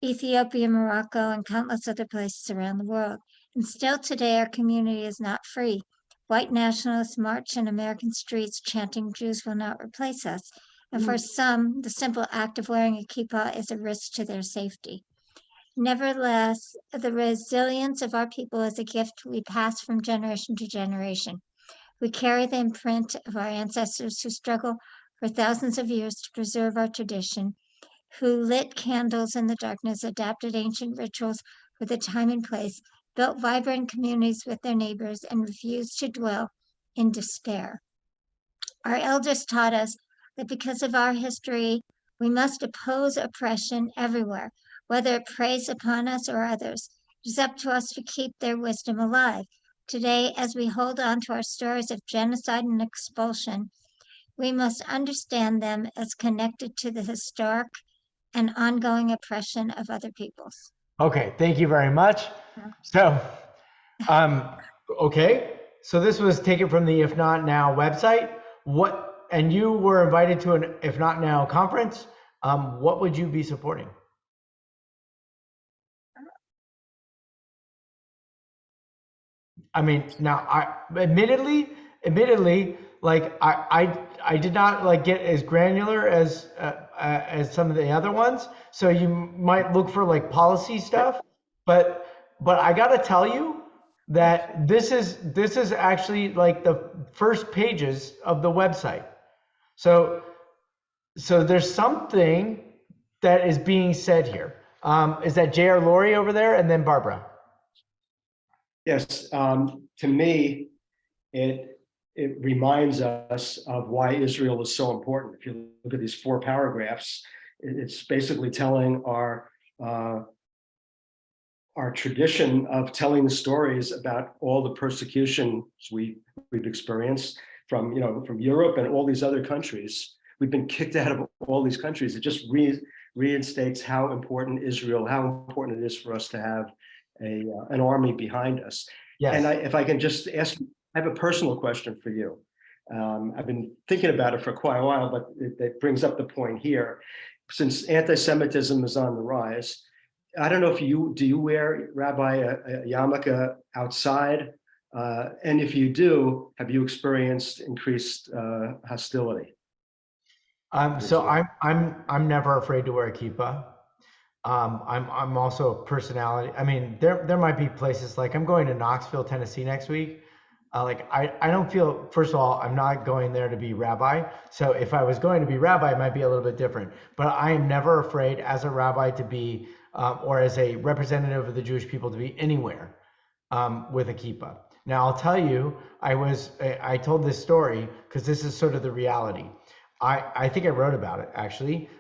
Ethiopia, Morocco, and countless other places around the world. And still today, our community is not free. White nationalists march in American streets chanting, "Jews will not replace us." And for some, the simple act of wearing a kippah is a risk to their safety. Nevertheless, the resilience of our people is a gift we pass from generation to generation. We carry the imprint of our ancestors who struggled for thousands of years to preserve our tradition, who lit candles in the darkness, adapted ancient rituals for the time and place, built vibrant communities with their neighbors, and refused to dwell in despair. Our elders taught us that because of our history, we must oppose oppression everywhere, whether it preys upon us or others. It is up to us to keep their wisdom alive. Today, as we hold on to our stories of genocide and expulsion, we must understand them as connected to the historic and ongoing oppression of other peoples. Okay, thank you very much. So, okay, so this was taken from the If Not Now website. And you were invited to an If Not Now conference. What would you be supporting? I mean, now admittedly, like I did not like get as granular as some of the other ones. So you might look for like policy stuff, but I gotta tell you that this is actually like the first pages of the website. So there's something that is being said here. Is that J.R. Laurie over there, and then Barbara? Yes, to me, it reminds us of why Israel is so important. If you look at these 4 paragraphs, it's basically telling our tradition of telling the stories about all the persecutions we've experienced from Europe and all these other countries. We've been kicked out of all these countries. It just reinstates how important Israel, how important it is for us to have an army behind us. Yes. And if I can just ask, I have a personal question for you. I've been thinking about it for quite a while, but it brings up the point here. Since anti-Semitism is on the rise, I don't know if do you wear, Rabbi, a yarmulke outside? And if you do, have you experienced increased hostility? So I'm never afraid to wear a kippah. I'm also a personality. I mean, there might be places like I'm going to Knoxville, Tennessee next week. I don't feel, first of all, I'm not going there to be rabbi. So if I was going to be rabbi, it might be a little bit different. But I am never afraid as a rabbi to be, or as a representative of the Jewish people to be anywhere with a kippah. Now I'll tell you, I told this story because this is sort of the reality. I think I wrote about it actually.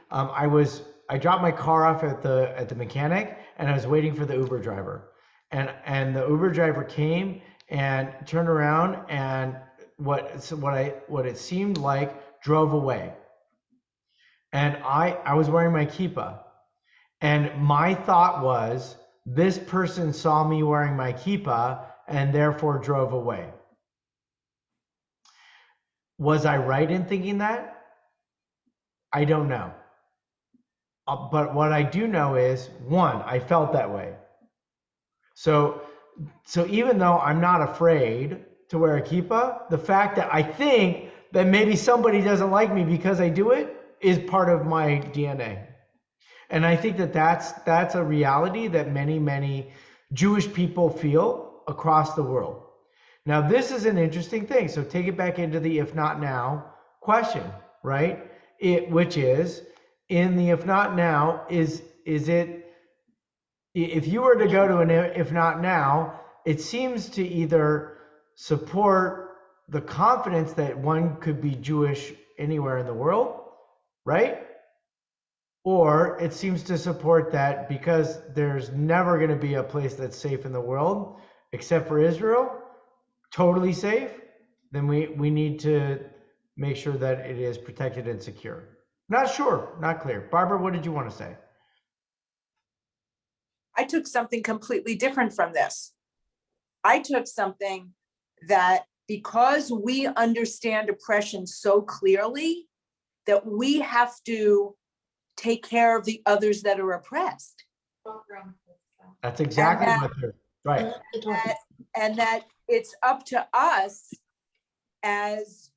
I dropped my car off at the mechanic, and I was waiting for the Uber driver, and the Uber driver came and turned around and what it seemed like drove away. And I was wearing my kippah, and my thought was, this person saw me wearing my kippah and therefore drove away. Was I right in thinking that? I don't know. But what I do know is, one, I felt that way. So even though I'm not afraid to wear a kippah, the fact that I think that maybe somebody doesn't like me because I do it is part of my DNA. And I think that that's a reality that many Jewish people feel across the world. Now, this is an interesting thing. So take it back into the if not now question, right? Which is, in the if not now, is it, if you were to go to an if not now, it seems to either support the confidence that one could be Jewish anywhere in the world, right? Or it seems to support that because there's never going to be a place that's safe in the world except for Israel, totally safe, then we need to make sure that it is protected and secure. Not sure, not clear. Barbara, what did you want to say? I took something completely different from this. I took something that because we understand oppression so clearly, that we have to take care of the others that are oppressed. That's exactly what they're, right. And that it's up to us as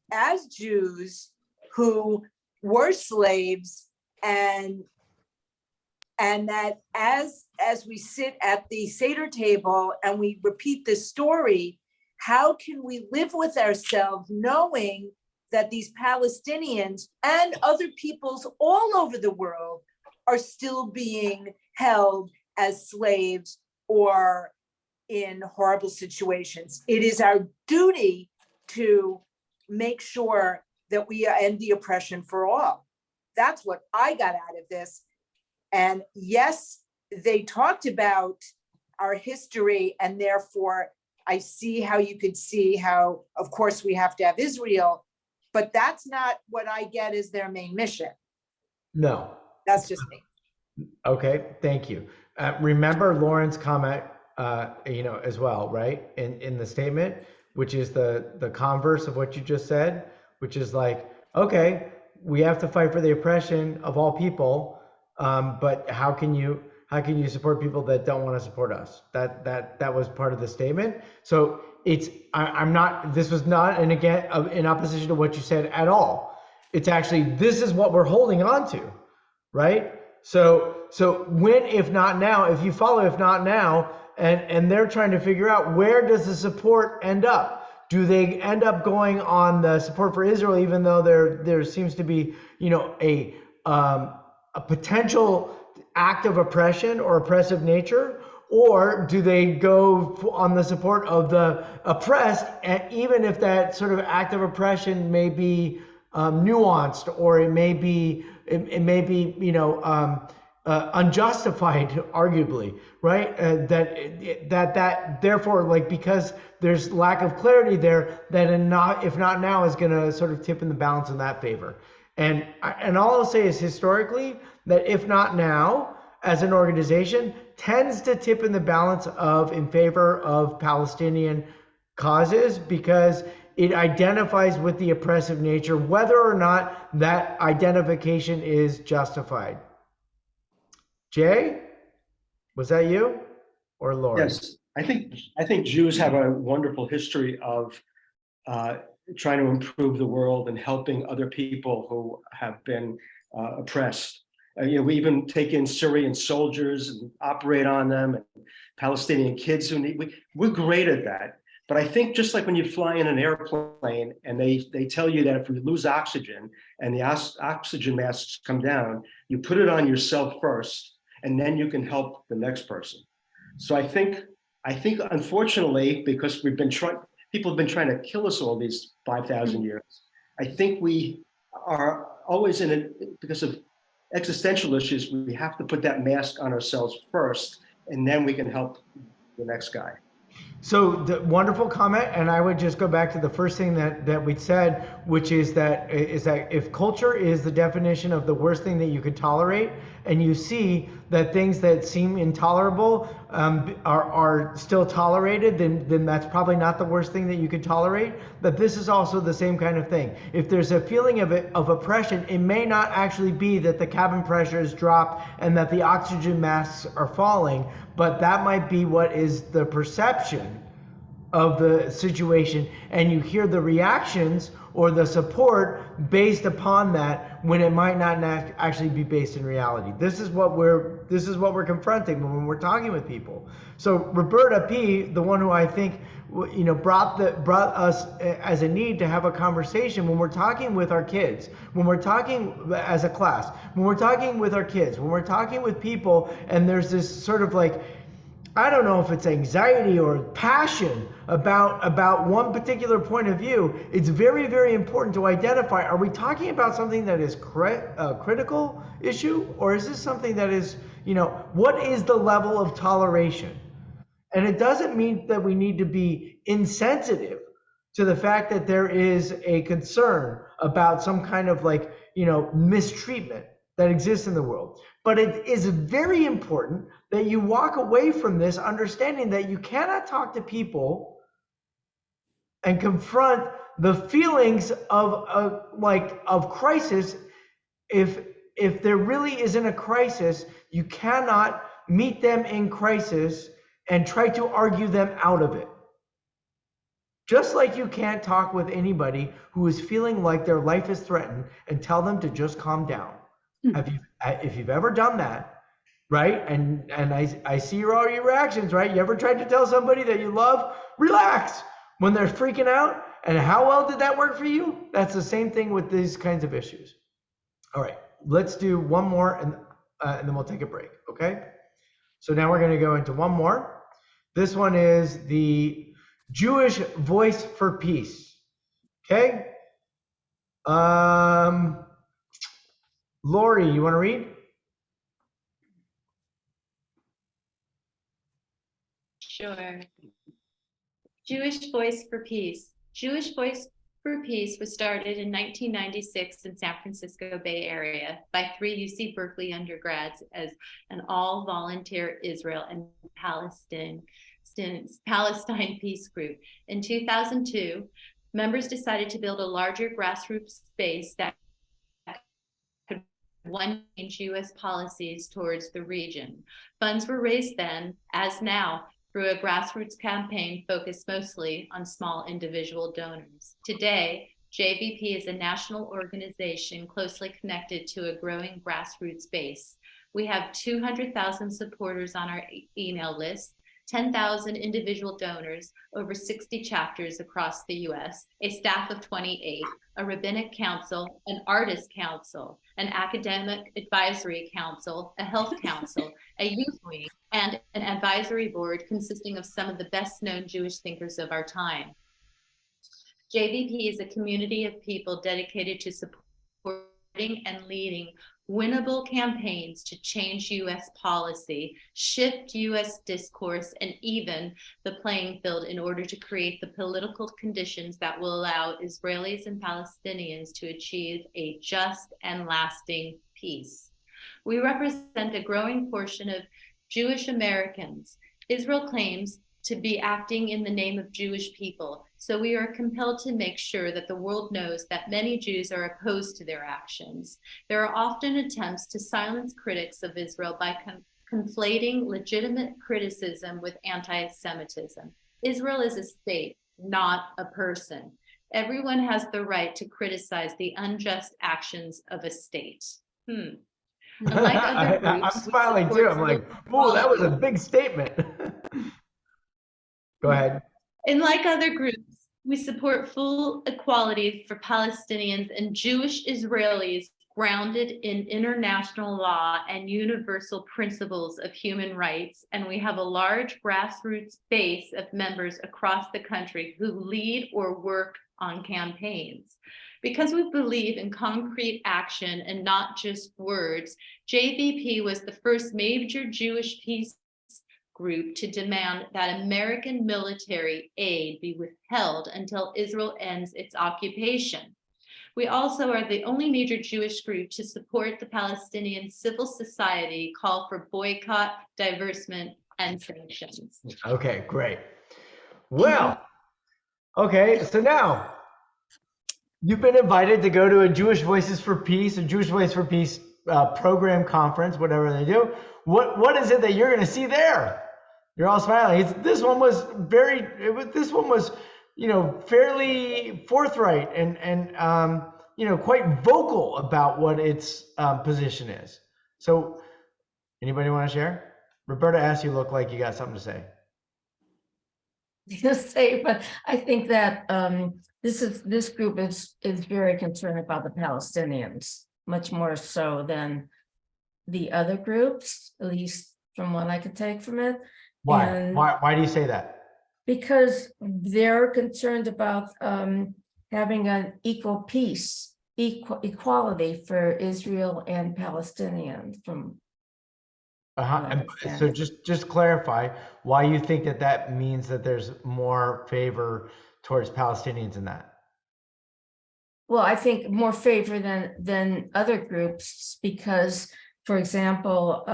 Jews who were slaves, and that as we sit at the Seder table and we repeat this story, how can we live with ourselves knowing that these Palestinians and other peoples all over the world are still being held as slaves or in horrible situations? It is our duty to make sure that we end the oppression for all. That's what I got out of this. And yes, they talked about our history, and therefore I see how you could see how, of course, we have to have Israel, but that's not what I get as their main mission. No. That's just me. Okay, thank you. Remember Lauren's comment, as well, right? In the statement, which is the converse of what you just said, which is like, okay, we have to fight for the oppression of all people, but how can you support people that don't want to support us? That was part of the statement. So I'm not. This was not, and again, in opposition to what you said at all. It's actually, this is what we're holding on to, right? So when, if not now, if you follow, if not now, and they're trying to figure out, where does the support end up? Do they end up going on the support for Israel, even though there seems to be, a potential act of oppression or oppressive nature? Or do they go on the support of the oppressed, and even if that sort of act of oppression may be nuanced, or it may be unjustified, arguably, right? That therefore, like, because there's lack of clarity there, that if not now is going to sort of tip in the balance in that favor. And all I'll say is, historically, that if not now, as an organization, tends to tip in the balance in favor of Palestinian causes, because it identifies with the oppressive nature, whether or not that identification is justified. Jay, was that you or Lauren? Yes, I think Jews have a wonderful history of trying to improve the world and helping other people who have been oppressed. We even take in Syrian soldiers and operate on them, and Palestinian kids who need. We're great at that. But I think, just like when you fly in an airplane and they tell you that if we lose oxygen and the oxygen masks come down, you put it on yourself first, and then you can help the next person. So I think unfortunately, because people have been trying to kill us all these 5,000 years, I think we are always in it because of existential issues. We have to put that mask on ourselves first, and then we can help the next guy. So the wonderful comment, and I would just go back to the first thing that we said, which is that if culture is the definition of the worst thing that you could tolerate, and you see that things that seem intolerable are still tolerated, then that's probably not the worst thing that you could tolerate. But this is also the same kind of thing. If there's a feeling of oppression, it may not actually be that the cabin pressure is dropped and that the oxygen masks are falling, but that might be what is the perception of the situation, and you hear the reactions or the support based upon that, when it might not actually be based in reality. This is what we're confronting when we're talking with people. So Roberta P., the one who I think brought us as a need to have a conversation when we're talking with our kids, when we're talking as a class, when we're talking with our kids, when we're talking with people, and there's this sort of like, I don't know if it's anxiety or passion about one particular point of view. It's very, very important to identify, are we talking about something that is a critical issue, or is this something that is, what is the level of toleration? And it doesn't mean that we need to be insensitive to the fact that there is a concern about some kind of mistreatment that exists in the world. But it is very important that you walk away from this understanding that you cannot talk to people and confront the feelings of crisis. If there really isn't a crisis, you cannot meet them in crisis and try to argue them out of it. Just like you can't talk with anybody who is feeling like their life is threatened and tell them to just calm down. If you've ever done that, right? And I see all your reactions, right? You ever tried to tell somebody that you love, relax, when they're freaking out. And how well did that work for you? That's the same thing with these kinds of issues. All right, let's do one more and then we'll take a break, okay? So now we're going to go into one more. This one is the Jewish Voice for Peace, okay? Lori, you want to read? Sure. Jewish Voice for Peace. Jewish Voice for Peace was started in 1996 in San Francisco Bay Area by 3 UC Berkeley undergrads as an all-volunteer Israel and Palestine peace group. In 2002, members decided to build a larger grassroots space that could change U.S. policies towards the region. Funds were raised then, as now, through a grassroots campaign focused mostly on small individual donors. Today, JVP is a national organization closely connected to a growing grassroots base. We have 200,000 supporters on our email list, 10,000 individual donors, over 60 chapters across the US, a staff of 28, a rabbinic council, an artist council, an academic advisory council, a health council, a youth wing, and an advisory board consisting of some of the best known Jewish thinkers of our time. JVP is a community of people dedicated to supporting and leading winnable campaigns to change U.S. policy, shift U.S. discourse, and even the playing field in order to create the political conditions that will allow Israelis and Palestinians to achieve a just and lasting peace. We represent a growing portion of Jewish Americans. Israel claims to be acting in the name of Jewish people, so we are compelled to make sure that the world knows that many Jews are opposed to their actions. There are often attempts to silence critics of Israel by conflating legitimate criticism with anti-Semitism. Israel is a state, not a person. Everyone has the right to criticize the unjust actions of a state. Unlike other groups, I'm smiling too. I'm like, whoa, that was a big statement. Go ahead. And like other groups, we support full equality for Palestinians and Jewish Israelis grounded in international law and universal principles of human rights. And we have a large grassroots base of members across the country who lead or work on campaigns. Because we believe in concrete action and not just words, JVP was the first major Jewish peace group to demand that American military aid be withheld until Israel ends its occupation. We also are the only major Jewish group to support the Palestinian civil society call for boycott, divestment, and sanctions. Okay, great. Well, okay, so now you've been invited to go to a Jewish Voices for Peace, a Jewish Voice for Peace program conference, whatever they do. What is it that you're going to see there? You're all smiling. This one was fairly forthright and quite vocal about what its position is. So, anybody want to share? Roberta asked, you look like you got something to say. But I think that this group is very concerned about the Palestinians, much more so than the other groups, at least from what I could take from it. Why? And Why do you say that? because they're concerned about having an equal peace, equality for Israel and Palestinians. From So just clarify why you think that means that there's more favor towards Palestinians in that. Well, I think more favor than other groups because, for example,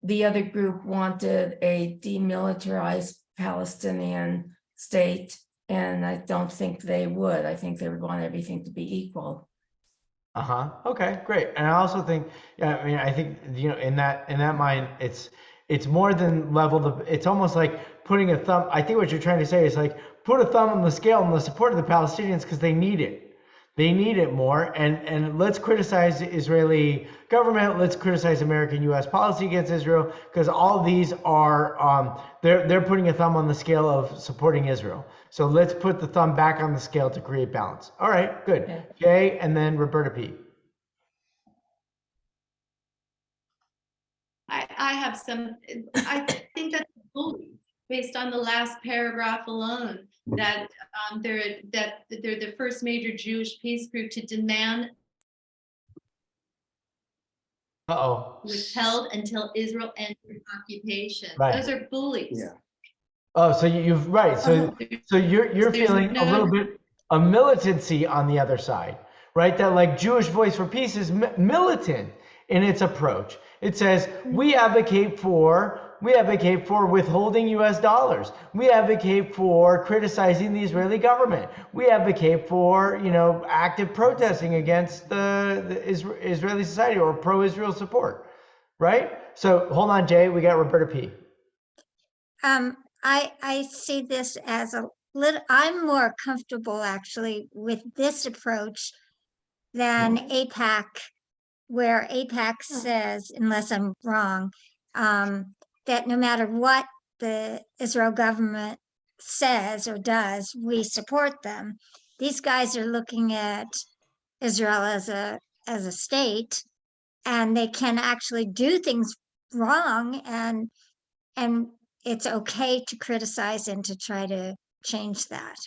the other group wanted a demilitarized Palestinian state, and I don't think they would. I think they would want everything to be equal. Okay, great. And I also think, I think in that mind, it's more than level. It's almost like putting a thumb. I think what you're trying to say is like put a thumb on the scale in the support of the Palestinians because they need it. They need it more. And let's criticize the Israeli government. Let's criticize American U.S. policy against Israel, because all these are they're putting a thumb on the scale of supporting Israel. So let's put the thumb back on the scale to create balance. All right, good. Okay. Jay, and then Roberta P. I have some, I think that's bully based on the last paragraph alone, that they're the first major Jewish peace group to demand withheld until Israel entered occupation. Right. Those are bullies. Yeah. Oh, so you've right. So you're There's feeling a little bit of militancy on the other side, right? That like Jewish Voice for Peace is militant in its approach. It says we advocate for withholding U.S. dollars. We advocate for criticizing the Israeli government. We advocate for active protesting against the Israeli society or pro-Israel support, right? So hold on, Jay. We got Roberta P. I see this as a little, I'm more comfortable actually with this approach than APAC, where APAC says, unless I'm wrong, that no matter what the Israel government says or does, we support them. These guys are looking at Israel as a state, and they can actually do things wrong, and it's okay to criticize and to try to change that.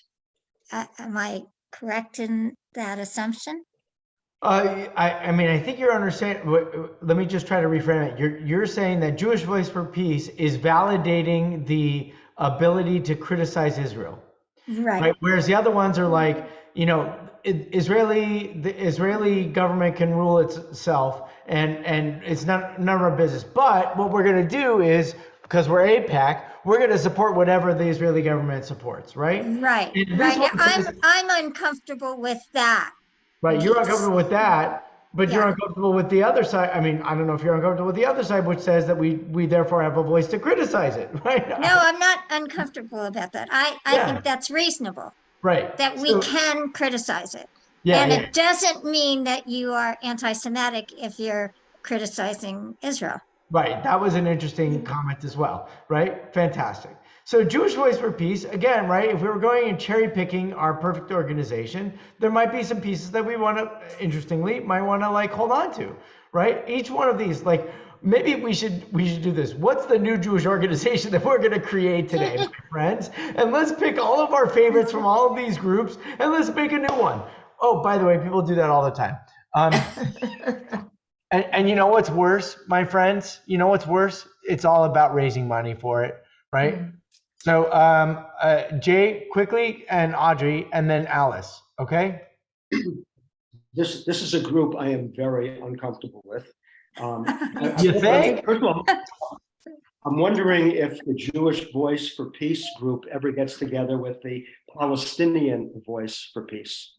Am I correct in that assumption? I mean, I think you're understanding. Let me just try to reframe it. You're saying that Jewish Voice for Peace is validating the ability to criticize Israel, right? Whereas the other ones are like, the Israeli government can rule itself, and it's none of our business. But what we're going to do is, because we're AIPAC, we're going to support whatever the Israeli government supports, right? Right. And Right. this one says, I'm uncomfortable with that. right, you're piece. uncomfortable with that, but you're Yeah. uncomfortable with the other side. I mean, I don't know if you're uncomfortable with the other side, which says that we therefore have a voice to criticize it, right? No, I'm not uncomfortable about that. I Yeah. think that's reasonable, Right. that we can criticize it. Yeah, And yeah. it doesn't mean that you are anti-Semitic if you're criticizing Israel. Right. That was an interesting comment as well, right? Fantastic. So Jewish Voice for Peace, again, right? If we were going and cherry picking our perfect organization, there might be some pieces that we want to, interestingly, might want to like hold on to, right? Each one of these, like maybe we should do this. What's the new Jewish organization that we're going to create today, my friends? And let's pick all of our favorites from all of these groups and let's make a new one. Oh, by the way, people do that all the time. And you know what's worse, my friends? You know what's worse? It's all about raising money for it, right? So Jay, quickly, and Audrey, and then Alice, okay? This is a group I am very uncomfortable with. You think? First of all, I'm wondering if the Jewish Voice for Peace group ever gets together with the Palestinian Voice for Peace.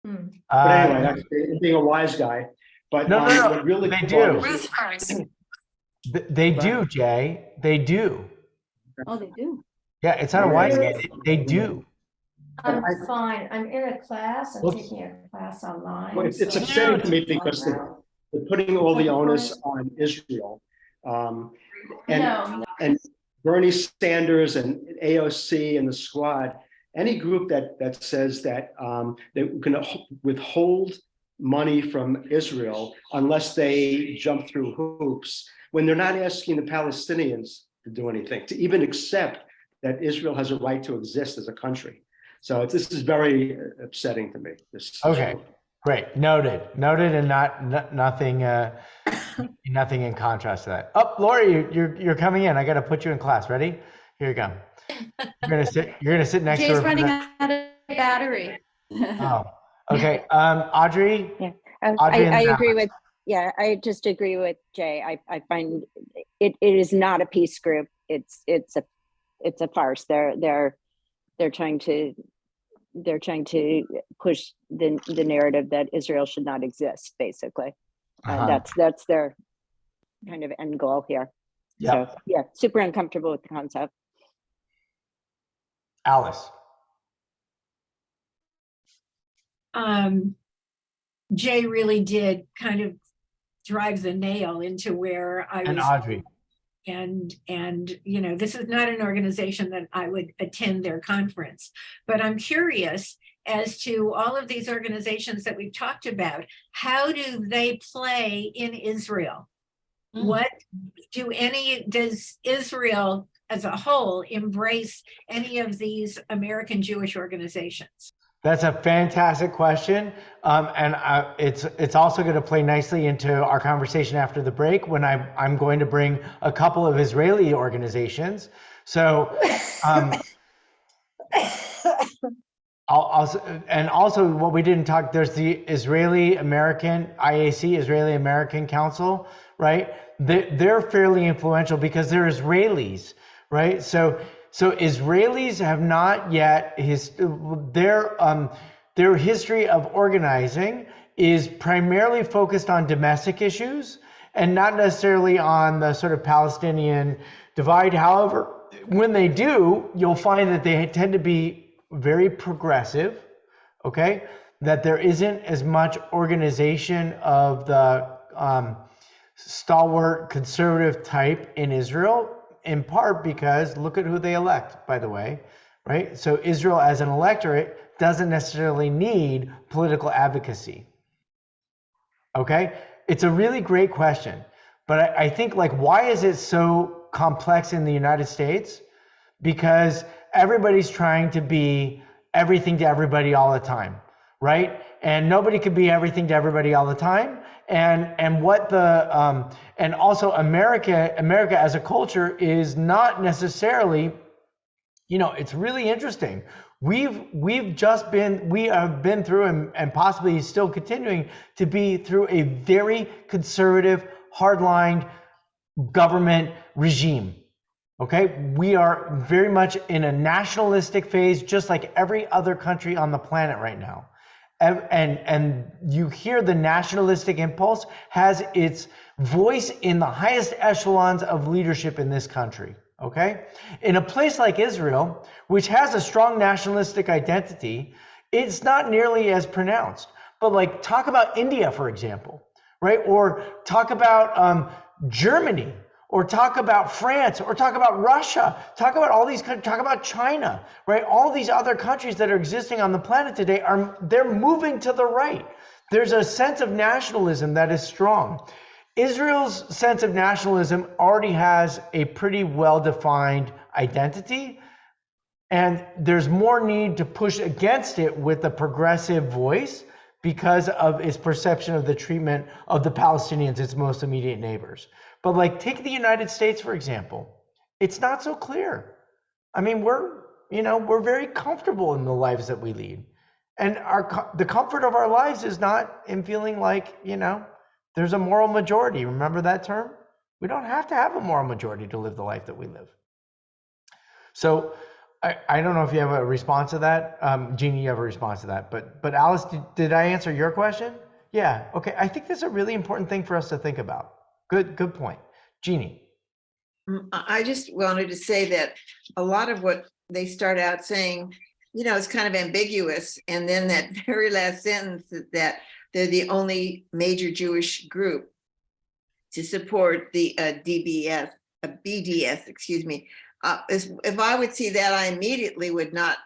But anyway, that's being a wise guy. But no. what really They do. bothers me- They do, Jay. They do. Oh, they do. Yeah, it's not a wise guy. They do. I'm fine. I'm in a class. I'm Whoops. taking a class online. Well, it's so- upsetting to me because they're putting all the onus on Israel. And Bernie Sanders and AOC and the squad, any group that says that they're going to withhold money from Israel unless they jump through hoops, when they're not asking the Palestinians to do anything, to even accept that Israel has a right to exist as a country. So this is very upsetting to me. Okay, great. Noted, and nothing in contrast to that. Oh, Lori, you're coming in. I got to put you in class. Ready? Here you go. You're gonna sit next to Jay's her. running out of battery. Oh, okay. Audrey. Yeah, Audrey I and agree Alice. with. Yeah, I just agree with Jay. I find it is not a peace group. It's a farce. They're trying to push the narrative that Israel should not exist. Basically, that's their kind of end goal here. Yep. So yeah, super uncomfortable with the concept. Alice. Jay really did kind of drive the nail into where I And was. Audrey. And you know, this is not an organization that I would attend their conference, but I'm curious as to all of these organizations that we've talked about. How do they play in Israel? What does Israel as a whole embrace any of these American Jewish organizations? That's a fantastic question. And it's also going to play nicely into our conversation after the break when I'm going to bring a couple of Israeli organizations. So and also what we didn't talk, there's the Israeli American IAC, Israeli American Council, right? They're fairly influential because they're Israelis, right? So Israelis have not yet their history of organizing is primarily focused on domestic issues and not necessarily on the sort of Palestinian divide. However, when they do, you'll find that they tend to be very progressive, okay? That there isn't as much organization of the stalwart conservative type in Israel, in part because look at who they elect, by the way, right? So Israel as an electorate doesn't necessarily need political advocacy, okay? It's a really great question, but I think like, why is it so complex in the United States? Because everybody's trying to be everything to everybody all the time, right? And nobody can be everything to everybody all the time. And what the and also America as a culture is not necessarily, you know, it's really interesting. We have been through and possibly still continuing to be through a very conservative, hardline government regime. Okay, we are very much in a nationalistic phase, just like every other country on the planet right now. And you hear the nationalistic impulse has its voice in the highest echelons of leadership in this country. Okay, in a place like Israel, which has a strong nationalistic identity, it's not nearly as pronounced. But like, talk about India, for example, right? Or talk about Germany, or talk about France, or talk about Russia, talk about all these countries, talk about China, right? All these other countries that are existing on the planet today they're moving to the right. There's a sense of nationalism that is strong. Israel's sense of nationalism already has a pretty well-defined identity, and there's more need to push against it with a progressive voice because of its perception of the treatment of the Palestinians, its most immediate neighbors. But like, take the United States, for example. It's not so clear. I mean, we're very comfortable in the lives that we lead. And the comfort of our lives is not in feeling like, there's a moral majority. Remember that term? We don't have to have a moral majority to live the life that we live. So I don't know if you have a response to that. Jeannie, you have a response to that. But Alice, did I answer your question? Yeah, okay. I think that's a really important thing for us to think about. Good point. Jeannie. I just wanted to say that a lot of what they start out saying, is kind of ambiguous. And then that very last sentence that they're the only major Jewish group to support the BDS, if I would see that, I immediately would not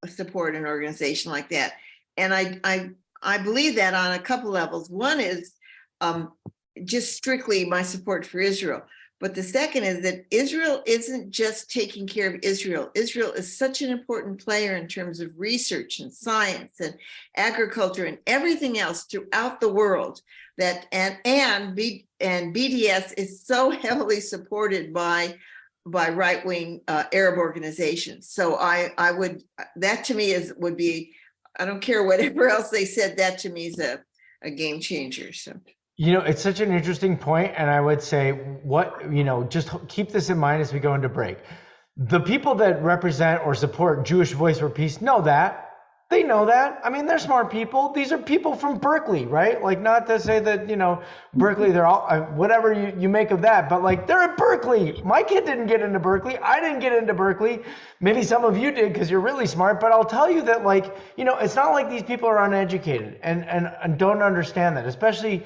support an organization like that. And I believe that on a couple levels. One is just strictly my support for Israel. But the second is that Israel isn't just taking care of Israel. Israel is such an important player in terms of research and science and agriculture and everything else throughout the world. That and BDS is so heavily supported by right-wing Arab organizations. So I would, that to me would be, I don't care whatever else they said, that to me is a game changer. So. It's such an interesting point, and I would say just keep this in mind as we go into break. The people that represent or support Jewish Voice for Peace know that, They know that. I mean, they're smart people. These are people from Berkeley, right? Like, not to say that, Berkeley, they're all, whatever you make of that, but like, they're at Berkeley. My kid didn't get into Berkeley. I didn't get into Berkeley. Maybe some of you did because you're really smart, but I'll tell you that, like, it's not like these people are uneducated and don't understand that, especially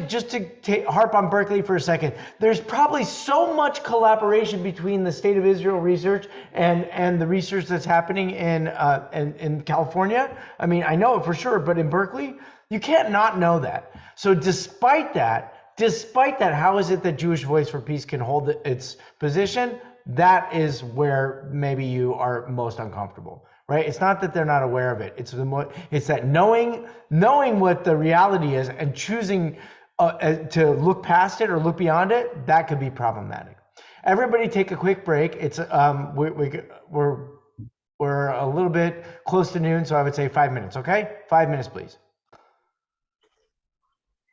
just to harp on Berkeley for a second. There's probably so much collaboration between the State of Israel research and the research that's happening in California. I mean, I know it for sure, but in Berkeley, you can't not know that. So despite that, how is it that Jewish Voice for Peace can hold its position? That is where maybe you are most uncomfortable. Right? It's not that they're not aware of it. It's that knowing what the reality is and choosing to look past it or look beyond it, that could be problematic. Everybody take a quick break. It's we're a little bit close to noon, so I would say 5 minutes, okay? 5 minutes, please.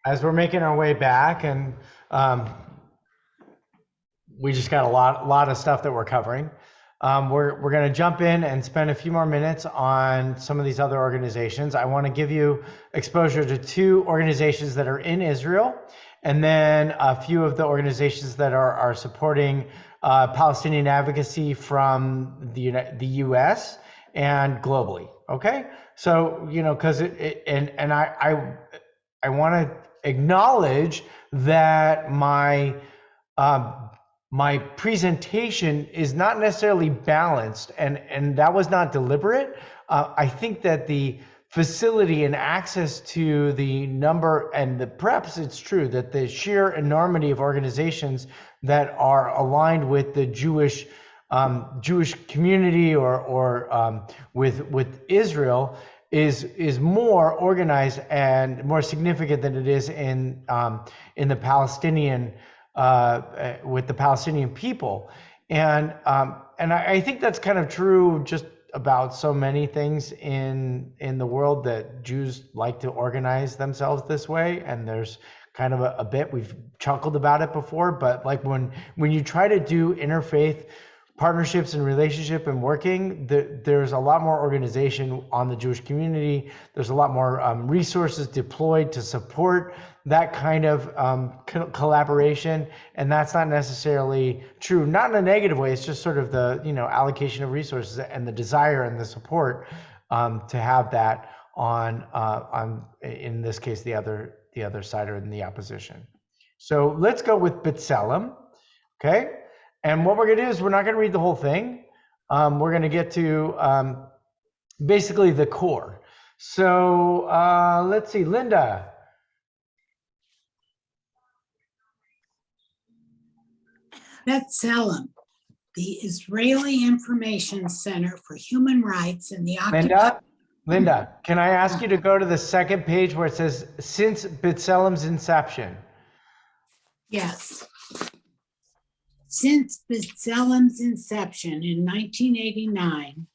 As we're making our way back, and we just got a lot of stuff that we're covering. We're going to jump in and spend a few more minutes on some of these other organizations. I want to give you exposure to 2 organizations that are in Israel, and then a few of the organizations that are supporting Palestinian advocacy from the U.S. and globally. Okay, so because I want to acknowledge that my presentation is not necessarily balanced, and that was not deliberate. I think that the facility and access to the number, and perhaps it's true that the sheer enormity of organizations that are aligned with the Jewish community or with Israel is more organized and more significant than it is in the Palestinian with the Palestinian people. And I think that's kind of true just about so many things in the world, that Jews like to organize themselves this way. And there's kind of a bit, we've chuckled about it before, but like when you try to do interfaith partnerships and relationship and working, there's a lot more organization on the Jewish community. There's a lot more resources deployed to support that kind of collaboration, and that's not necessarily true, not in a negative way. It's just sort of the allocation of resources and the desire and the support to have that on in this case the other side, or in the opposition. So let's go with B'Tselem, okay? And what we're going to do is we're not going to read the whole thing. We're going to get to basically the core. So let's see, Linda. B'Tselem, the Israeli Information Center for Human Rights in the Linda, can I ask you to go to the second page where it says, since B'Tselem's inception? Yes. Since B'Tselem's inception in 1989,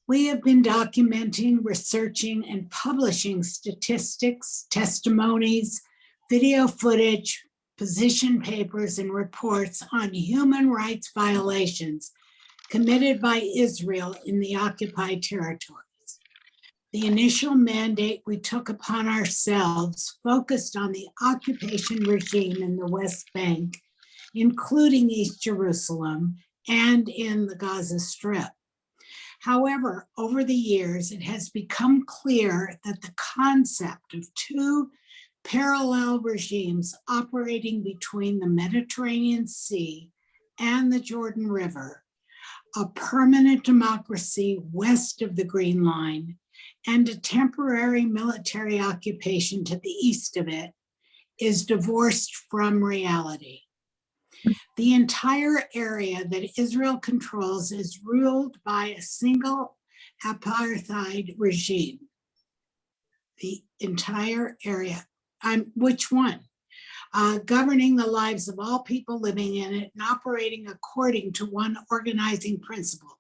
we have been documenting, researching, and publishing statistics, testimonies, video footage, position papers, and reports on human rights violations committed by Israel in the occupied territories. The initial mandate we took upon ourselves focused on the occupation regime in the West Bank, including East Jerusalem and in the Gaza Strip. However, over the years, it has become clear that the concept of 2 parallel regimes operating between the Mediterranean Sea and the Jordan River, a permanent democracy west of the Green Line, and a temporary military occupation to the east of it, is divorced from reality. The entire area that Israel controls is ruled by a single apartheid regime. The entire area. Which one? Governing the lives of all people living in it and operating according to one organizing principle,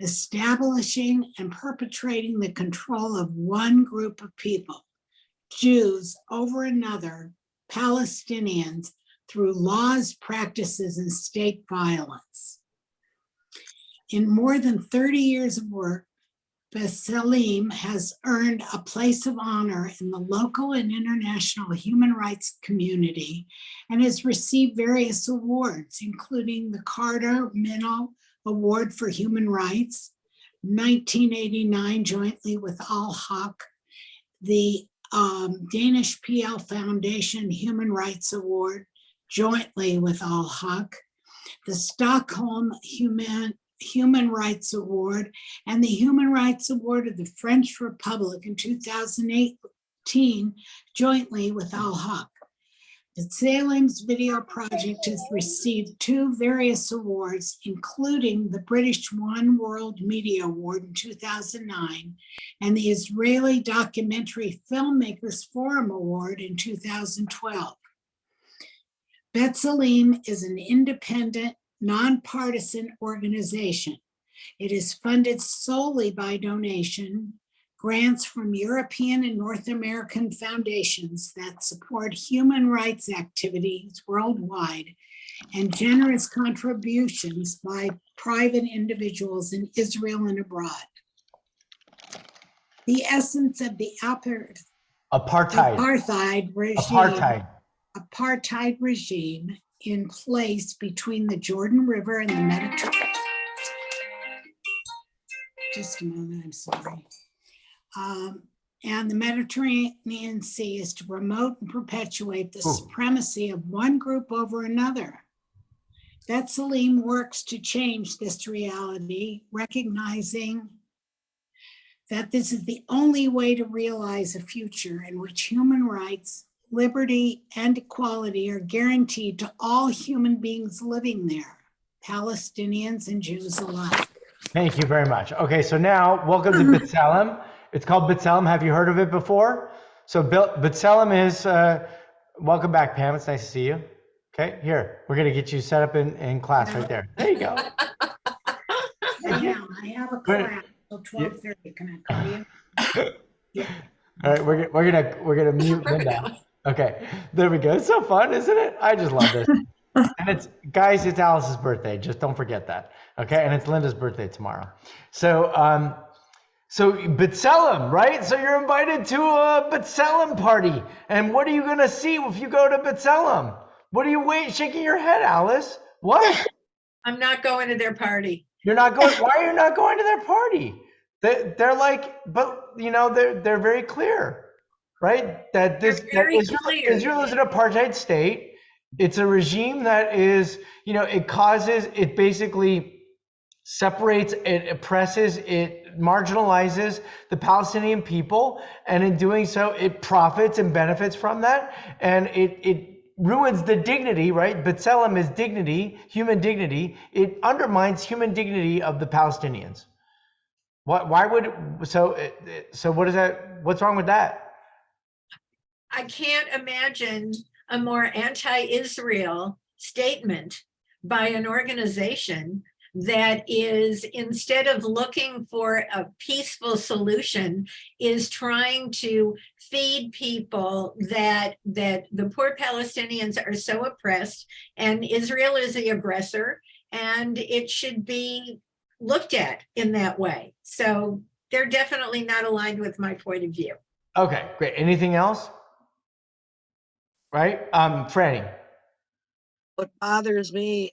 establishing and perpetrating the control of one group of people, Jews, over another, Palestinians, through laws, practices, and state violence. In more than 30 years of work, B'Tselem has earned a place of honor in the local and international human rights community and has received various awards, including the Carter Minnow Award for Human Rights, 1989, jointly with Al Haq, the Danish PL Foundation Human Rights Award, jointly with Al Haq, the Stockholm Human Rights Award, and the Human Rights Award of the French Republic in 2018, jointly with Al Haq. B'Tselem's video project has received 2 various awards, including the British One World Media Award in 2009 and the Israeli Documentary Filmmakers Forum Award in 2012. B'Tselem is an independent, nonpartisan organization. It is funded solely by donation, grants from European and North American foundations that support human rights activities worldwide, and generous contributions by private individuals in Israel and abroad. The essence of the apartheid regime in place between the Jordan River and the Mediterranean. Just a moment, I'm sorry. And the Mediterranean Sea is to promote and perpetuate the supremacy of one group over another. B'Tselem works to change this reality, recognizing that this is the only way to realize a future in which human rights, liberty, and equality are guaranteed to all human beings living there, Palestinians and Jews alike. Thank you very much. Okay, so now welcome to B'Tselem. It's called B'Tselem. Have you heard of it before? So B'Tselem is, welcome back, Pam. It's nice to see you. Okay, here, we're gonna get you set up in class right there. There you go. I have a class till 12:30. Can I call you? Yeah. All right, we're gonna mute Linda. Okay, there we go. It's so fun, isn't it? I just love this. And it's, guys, it's Alice's birthday. Just don't forget that. Okay, and it's Linda's birthday tomorrow. So B'Tselem, right? So you're invited to a B'Tselem party. And what are you gonna see if you go to B'Tselem? What are you shaking your head, Alice? What? I'm not going to their party. You're not going. Why are you not going to their party? They're like, but you know, they're very clear, right? That Israel is an apartheid state. It's a regime that is, you know, it basically separates, it oppresses, it marginalizes the Palestinian people, and in doing so, it profits and benefits from that, and it ruins the dignity, right? B'Tselem is dignity, human dignity. It undermines human dignity of the Palestinians. Why would, so what is that? What's wrong with that? I can't imagine a more anti-Israel statement by an organization that is, instead of looking for a peaceful solution, is trying to feed people that the poor Palestinians are so oppressed and Israel is the aggressor, and it should be looked at in that way. So they're definitely not aligned with my point of view. Okay, great. Anything else? Right? Franny. What bothers me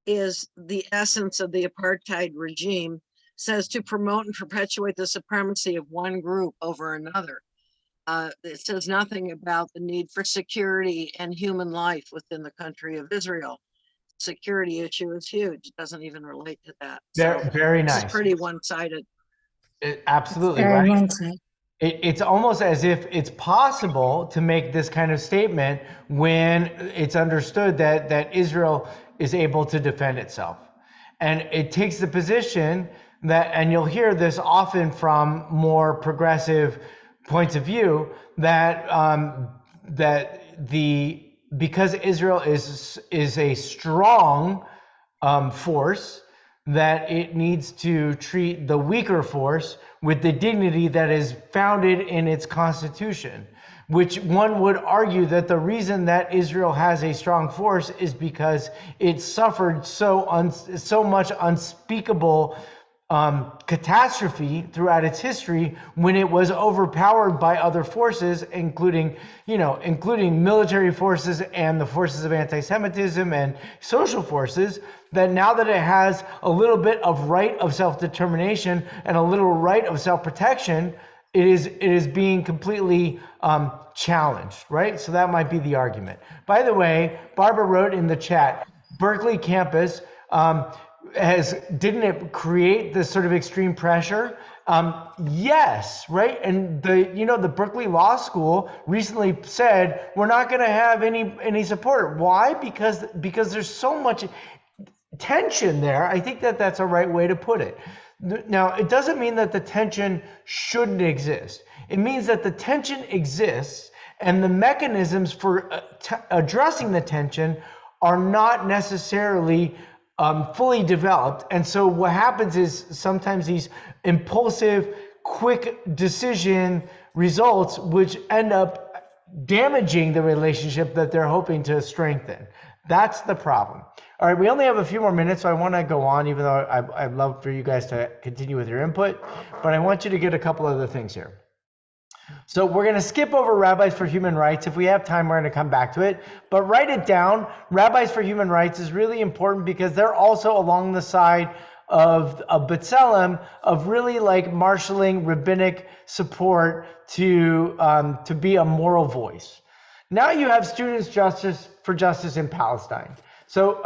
is the essence of the apartheid regime says to promote and perpetuate the supremacy of one group over another. It says nothing about the need for security and human life within the country of Israel. Security issue is huge. It doesn't even relate to that. Very nice. It's pretty one-sided. Absolutely right. It's almost as if it's possible to make this kind of statement when it's understood that Israel is able to defend itself. And it takes the position that, and you'll hear this often from more progressive points of view, that because Israel is a strong force, that it needs to treat the weaker force with the dignity that is founded in its constitution, which one would argue that the reason that Israel has a strong force is because it suffered so much unspeakable catastrophe throughout its history when it was overpowered by other forces, including military forces and the forces of anti-Semitism and social forces, that now that it has a little bit of right of self-determination and a little right of self-protection, it is being completely challenged, right? So that might be the argument. By the way, Barbara wrote in the chat, Berkeley campus, didn't it create this sort of extreme pressure? Yes, right. And the Berkeley Law School recently said we're not going to have any support. Why? Because there's so much tension there. I think that's a right way to put it. Now, it doesn't mean that the tension shouldn't exist. It means that the tension exists, and the mechanisms for addressing the tension are not necessarily fully developed. And so what happens is sometimes these impulsive, quick decision results, which end up damaging the relationship that they're hoping to strengthen. That's the problem. All right, we only have a few more minutes, so I want to go on, even though I'd love for you guys to continue with your input, but I want you to get a couple other things here. So we're going to skip over Rabbis for Human Rights. If we have time, we're going to come back to it. But write it down. Rabbis for Human Rights is really important because they're also along the side of B'Tselem, of really like marshaling rabbinic support to be a moral voice. Now you have Students for Justice in Palestine. So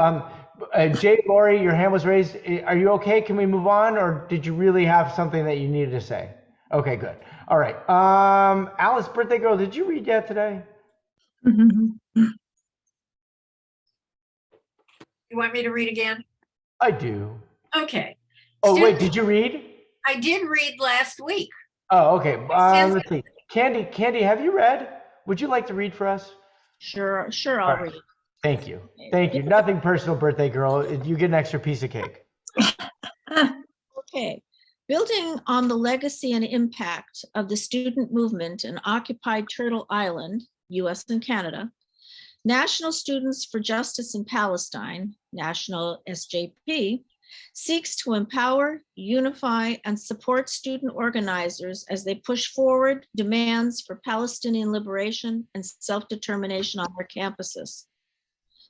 Jay, Lori, your hand was raised. Are you okay? Can we move on, or did you really have something that you needed to say? Okay, good. All right. Alice, birthday girl, did you read yet today? You want me to read again? I do. Okay. Oh, wait, did you read? I did read last week. Oh, okay. Let's see. Candy, have you read? Would you like to read for us? Sure, I'll read. Thank you. Nothing personal, birthday girl. You get an extra piece of cake. Okay. Building on the legacy and impact of the student movement in occupied Turtle Island, US and Canada, National Students for Justice in Palestine, National SJP, seeks to empower, unify, and support student organizers as they push forward demands for Palestinian liberation and self-determination on their campuses.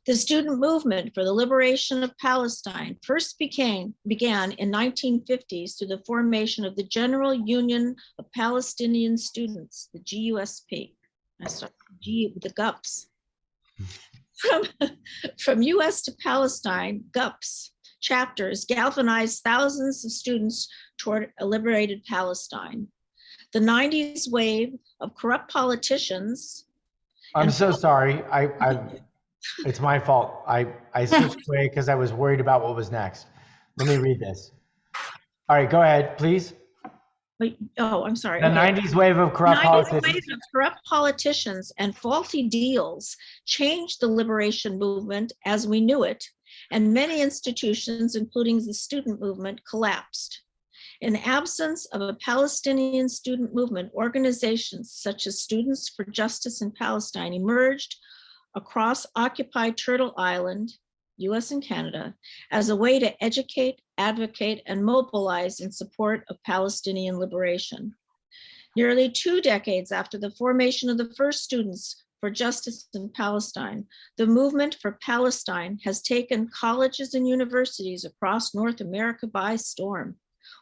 The student movement for the liberation of Palestine first began in 1950s through the formation of the General Union of Palestinian Students, the GUSP. The GUPS. From US to Palestine, GUPS chapters galvanized thousands of students toward a liberated Palestine. The 90s wave of corrupt politicians. I'm so sorry. It's my fault. I switched away because I was worried about what was next. Let me read this. All right, go ahead, please. I'm sorry. The 90s wave of corrupt politicians. 90s wave of corrupt politicians and faulty deals changed the liberation movement as we knew it, and many institutions, including the student movement, collapsed. In absence of a Palestinian student movement, organizations such as Students for Justice in Palestine emerged across occupied Turtle Island, US and Canada, as a way to educate, advocate, and mobilize in support of Palestinian liberation. Nearly 2 decades after the formation of the first Students for Justice in Palestine, the movement for Palestine has taken colleges and universities across North America by storm.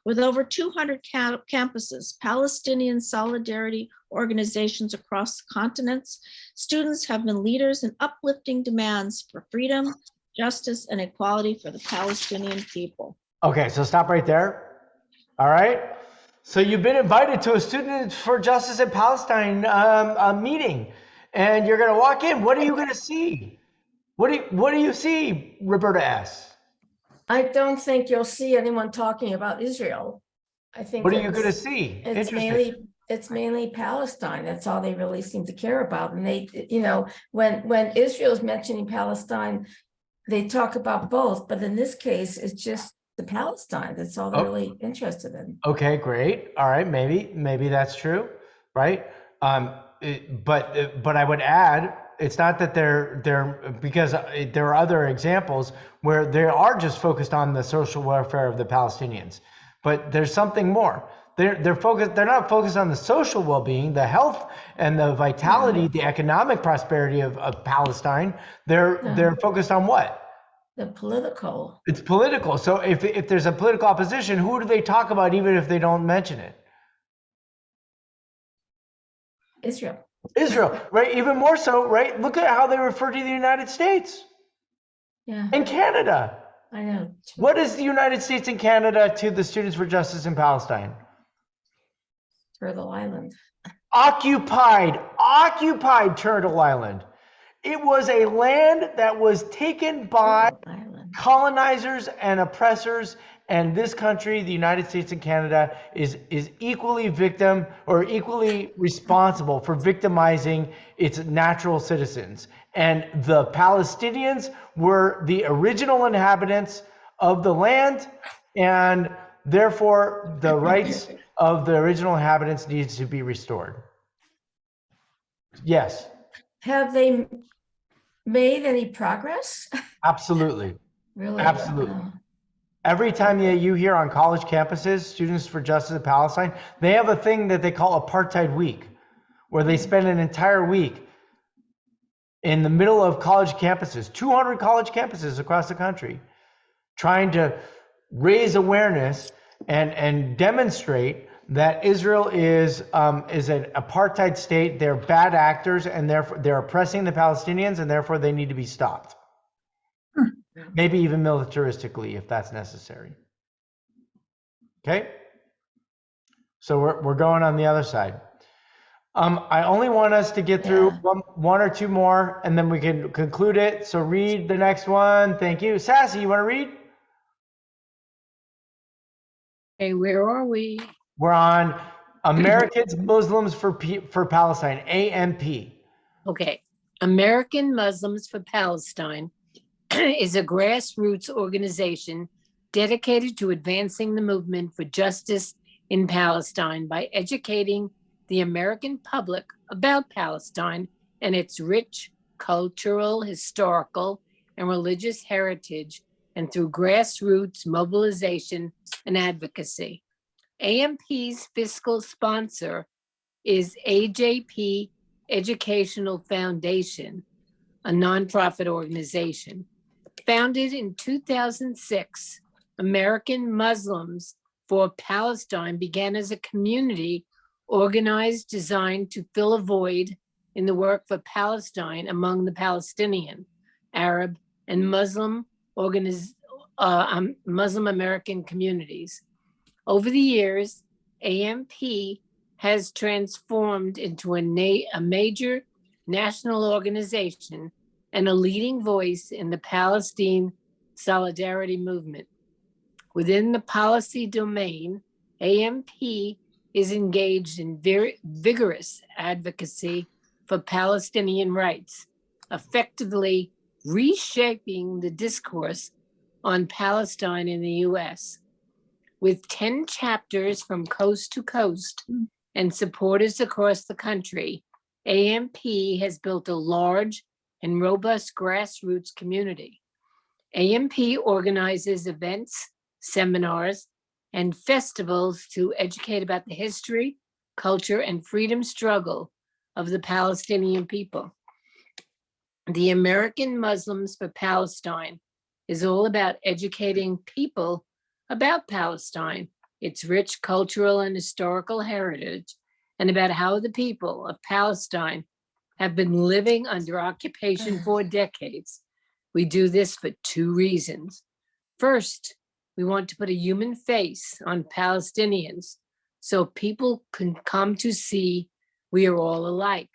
With over 200 campuses, Palestinian solidarity organizations across continents, students have been leaders in uplifting demands for freedom, justice, and equality for the Palestinian people. Okay, so stop right there. All right. So you've been invited to a Students for Justice in Palestine meeting, and you're going to walk in. What are you going to see? What do you see, Roberta S.? I don't think you'll see anyone talking about Israel. I think. What are you going to see? It's mainly Palestine. That's all they really seem to care about. And they, when Israel is mentioning Palestine, they talk about both. But in this case, it's just the Palestine. That's all they're really interested in. Okay, great. All right, maybe that's true, right? But I would add, it's not that they're because there are other examples where they are just focused on the social welfare of the Palestinians. but there's something more. They're focused. They're not focused on the social well-being, the health, and the vitality, the economic prosperity of Palestine. They're focused on what? The political. It's political. So if there's a political opposition, who do they talk about, even if they don't mention it? Israel. Israel, right? Even more so, right? Look at how they refer to the United States Yeah, and Canada. I know. What is the United States and Canada to the Students for Justice in Palestine? Turtle Island. Occupied Turtle Island. It was a land that was taken by colonizers and oppressors, and this country, the United States and Canada, is equally victim or equally responsible for victimizing its natural citizens. And the Palestinians were the original inhabitants of the land, and therefore the rights of the original inhabitants needs to be restored. Yes. Have they made any progress? Absolutely. Really? Absolutely. Wow. Every time you hear on college campuses, Students for Justice in Palestine, they have a thing that they call Apartheid Week, where they spend an entire week in the middle of college campuses, 200 college campuses across the country, trying to raise awareness and demonstrate that Israel is an apartheid state. They're bad actors, and therefore they're oppressing the Palestinians, and therefore they need to be stopped. Maybe even militaristically, if that's necessary. Okay? So we're going on the other side. I only want us to get through one or two more, and then we can conclude it. So read the next one. Thank you. Sassy, you want to read? Hey, where are we? We're on Americans Muslims for Palestine, AMP. Okay. American Muslims for Palestine is a grassroots organization dedicated to advancing the movement for justice in Palestine by educating the American public about Palestine and its rich cultural, historical, and religious heritage, and through grassroots mobilization and advocacy. AMP's fiscal sponsor is AJP Educational Foundation, a nonprofit organization. Founded in 2006, American Muslims for Palestine began as a community organized, designed to fill a void in the work for Palestine among the Palestinian, Arab, and Muslim American communities. Over the years, AMP has transformed into a major national organization and a leading voice in the Palestine solidarity movement. Within the policy domain, AMP is engaged in very vigorous advocacy for Palestinian rights, effectively reshaping the discourse on Palestine in the US. With 10 chapters from coast to coast and supporters across the country, AMP has built a large and robust grassroots community. AMP organizes events, seminars, and festivals to educate about the history, culture, and freedom struggle of the Palestinian people. The American Muslims for Palestine is all about educating people about Palestine, its rich cultural and historical heritage, and about how the people of Palestine have been living under occupation for decades. We do this for two reasons. First, we want to put a human face on Palestinians so people can come to see we are all alike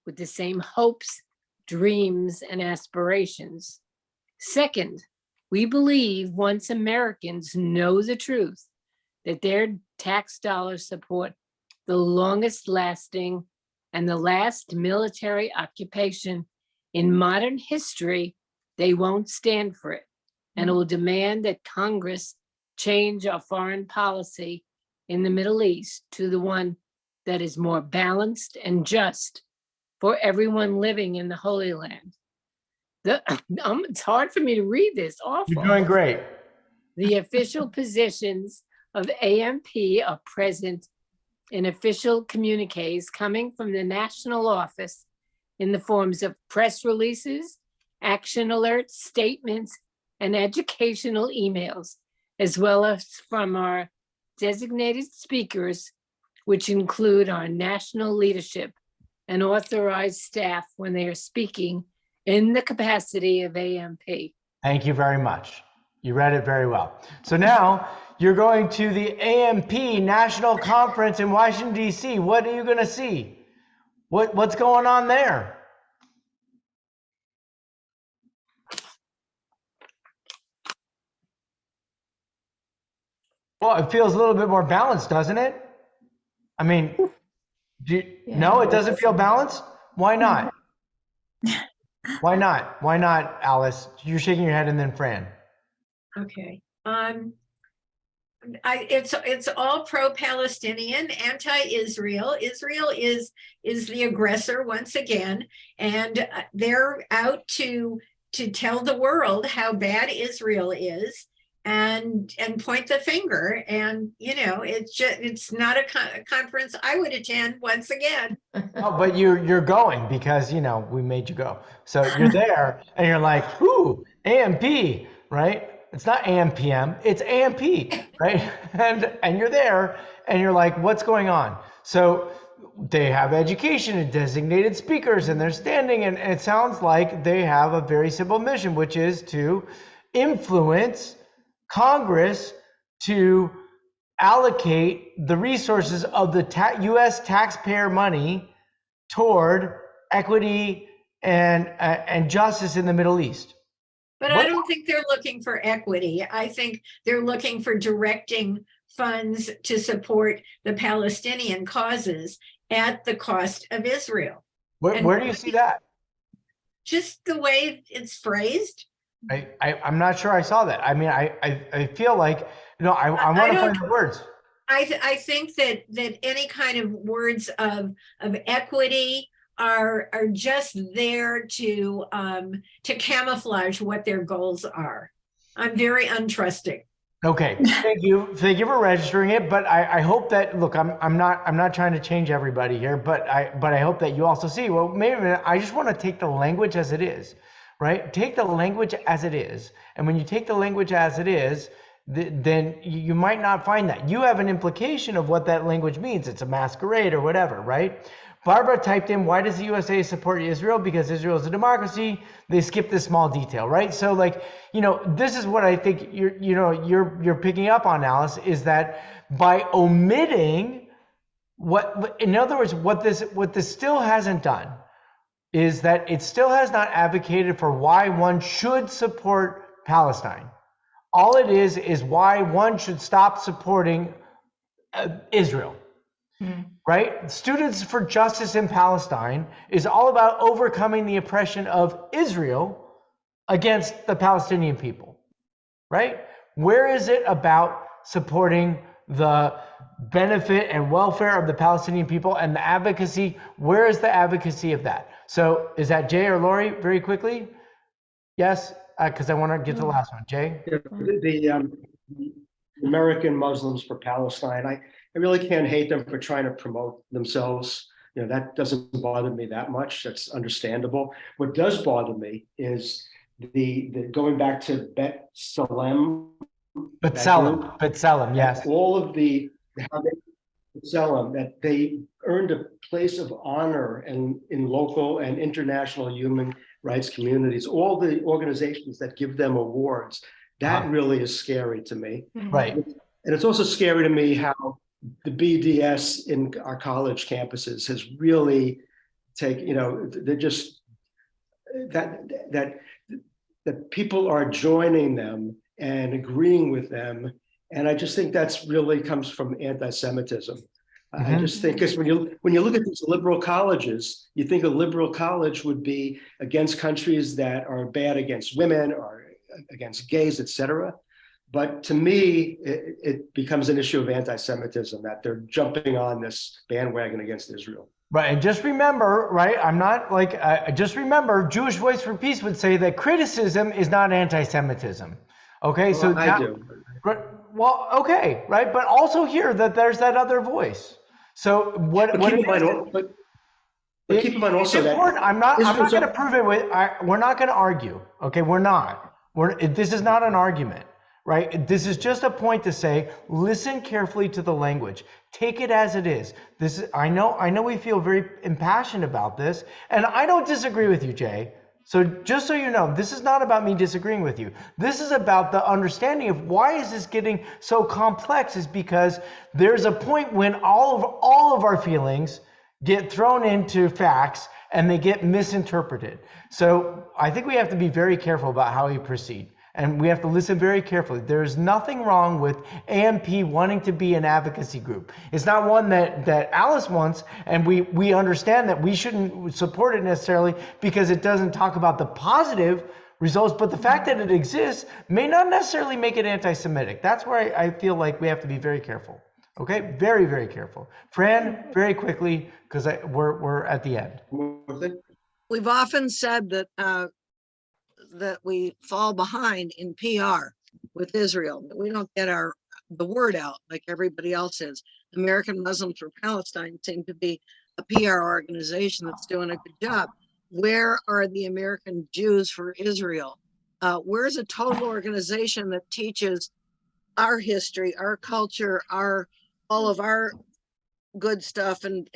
with the same hopes, dreams, and aspirations. Second, we believe once Americans know the truth, that their tax dollars support the longest lasting and the last military occupation in modern history, they won't stand for it and will demand that Congress change our foreign policy in the Middle East to the one that is more balanced and just for everyone living in the Holy Land. It's hard for me to read this, awful. You're doing great. The official positions of AMP are present in official communiques coming from the national office in the forms of press releases, action alerts, statements, and educational emails, as well as from our designated speakers, which include our national leadership and authorized staff when they are speaking in the capacity of AMP. Thank you very much. You read it very well. So now you're going to the AMP National Conference in Washington, D.C. What are you going to see? What's going on there? Well, it feels a little bit more balanced, doesn't it? I mean, no, it doesn't feel balanced? Why not? Why not? Why not, Alice? You're shaking your head and then Fran. Okay. It's all pro-Palestinian, anti-Israel. Israel is the aggressor once again, and they're out to tell the world how bad Israel is and point the finger. And it's not a conference I would attend once again. Oh, but you're going because we made you go. So you're there and you're like, ooh, AMP, right? It's not AMPM, it's AMP, right? And you're there and you're like, what's going on? So they have education and designated speakers and they're standing, and it sounds like they have a very simple mission, which is to influence Congress to allocate the resources of the U.S. taxpayer money toward equity and justice in the Middle East. But I don't think they're looking for equity. I think they're looking for directing funds to support the Palestinian causes at the cost of Israel. Where do you see that? Just the way it's phrased. I'm not sure I saw that. I mean, I feel like, I want to find the words. I think that any kind of words of equity are just there to camouflage what their goals are. I'm very untrusting. Okay, thank you for registering it. But I hope that, look, I'm not trying to change everybody here, but I hope that you also see. Well, maybe I just want to take the language as it is, right? Take the language as it is, and when you take the language as it is, then you might not find that. You have an implication of what that language means. It's a masquerade or whatever, right? Barbara typed in, why does the USA support Israel? Because Israel is a democracy. They skipped this small detail, right? So this is what I think you're picking up on, Alice, is that by omitting in other words, what this still hasn't done is that it still has not advocated for why one should support Palestine. All it is why one should stop supporting Israel. Right? Students for Justice in Palestine is all about overcoming the oppression of Israel against the Palestinian people, right? Where is it about supporting the benefit and welfare of the Palestinian people and the advocacy? Where is the advocacy of that? So is that Jay or Lori, very quickly? Yes, because I want to get to the last one. Jay? The American Muslims for Palestine, I really can't hate them for trying to promote themselves. That doesn't bother me that much. That's understandable. What does bother me is the going back to B'Tselem, yes. All of how they B'Tselem, that they earned a place of honor in local and international human rights communities, all the organizations that give them awards. That really is scary to me. Right. And it's also scary to me how the BDS in our college campuses has really they're just that people are joining them and agreeing with them. And I just think that's really comes from anti-Semitism. I just think, because when you look at these liberal colleges, you think a liberal college would be against countries that are bad against women or against gays, etc. But to me, it becomes an issue of anti-Semitism, that they're jumping on this bandwagon against Israel. Right, and just remember, right, I'm not just remember, Jewish Voice for Peace would say that criticism is not anti-Semitism. Okay, Well, so I do. well, okay, right? But also hear that there's that other voice. So what But keep it in mind, is, but keep in mind it's also that important. I'm not Israel's going to prove it with, we're not going to argue. Okay. We're not, this is not an argument, right? This is just a point to say, listen carefully to the language. Take it as it is. This is, I know we feel very impassioned about this, and I don't disagree with you, Jay. So just so you know, this is not about me disagreeing with you. This is about the understanding of why is this getting so complex, is because there's a point when all of our feelings get thrown into facts and they get misinterpreted. So I think we have to be very careful about how we proceed. And we have to listen very carefully. There's nothing wrong with AMP wanting to be an advocacy group. It's not one that Alice wants, and we understand that we shouldn't support it necessarily because it doesn't talk about the positive results, but the fact that it exists may not necessarily make it anti-Semitic. That's where I feel like we have to be very careful. Okay, very, very careful. Fran, very quickly, because we're at the end. We've often said that that we fall behind in PR with Israel, that we don't get the word out like everybody else is. American Muslims for Palestine seem to be a PR organization that's doing a good job. Where are the American Jews for Israel? Where's a total organization that teaches our history, our culture, all of our good stuff and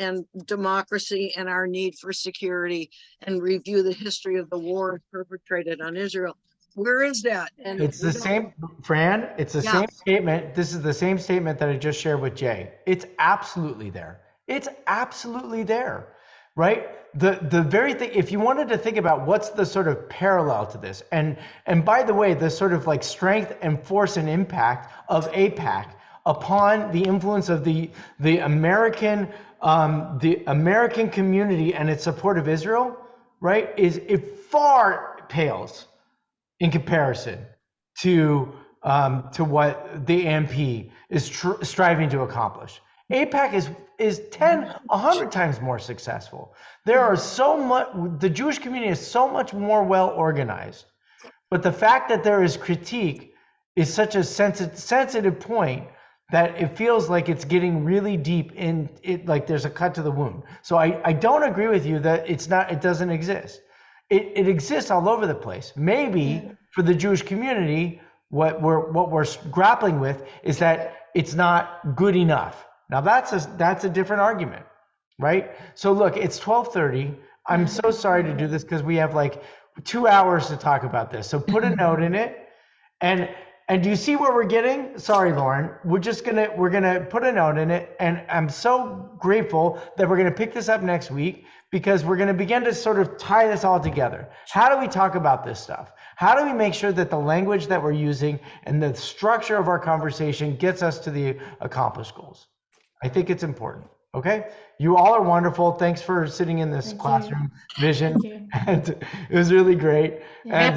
democracy and our need for security, and review the history of the war perpetrated on Israel? Where is that? And it's the same, Fran, it's the same statement. This is the same statement that I just shared with Jay. It's absolutely there. It's absolutely there, right? The very thing, if you wanted to think about what's the sort of parallel to this, and by the way, the sort of like strength and force and impact of AIPAC upon the influence of the American community and its support of Israel, right, it far pales in comparison to what the AMP is striving to accomplish. AIPAC is 100 times more successful. There are the Jewish community is so much more well organized, but the fact that there is critique is such a sensitive point that it feels like it's getting really deep in it, like there's a cut to the wound. So I don't agree with you that it doesn't exist. It exists all over the place. Maybe for the Jewish community, what we're grappling with is that it's not good enough. Now that's a different argument, right? So look, it's 12:30. I'm so sorry to do this because we have like 2 hours to talk about this. So put a note in it. And do you see where we're getting? Sorry, Lauren. We're gonna put a note in it, and I'm so grateful that we're gonna pick this up next week, because we're gonna begin to sort of tie this all together. How do we talk about this stuff? How do we make sure that the language that we're using and the structure of our conversation gets us to the accomplished goals? I think it's important. Okay, you all are wonderful. Thanks for sitting in this classroom vision, and it was really great. And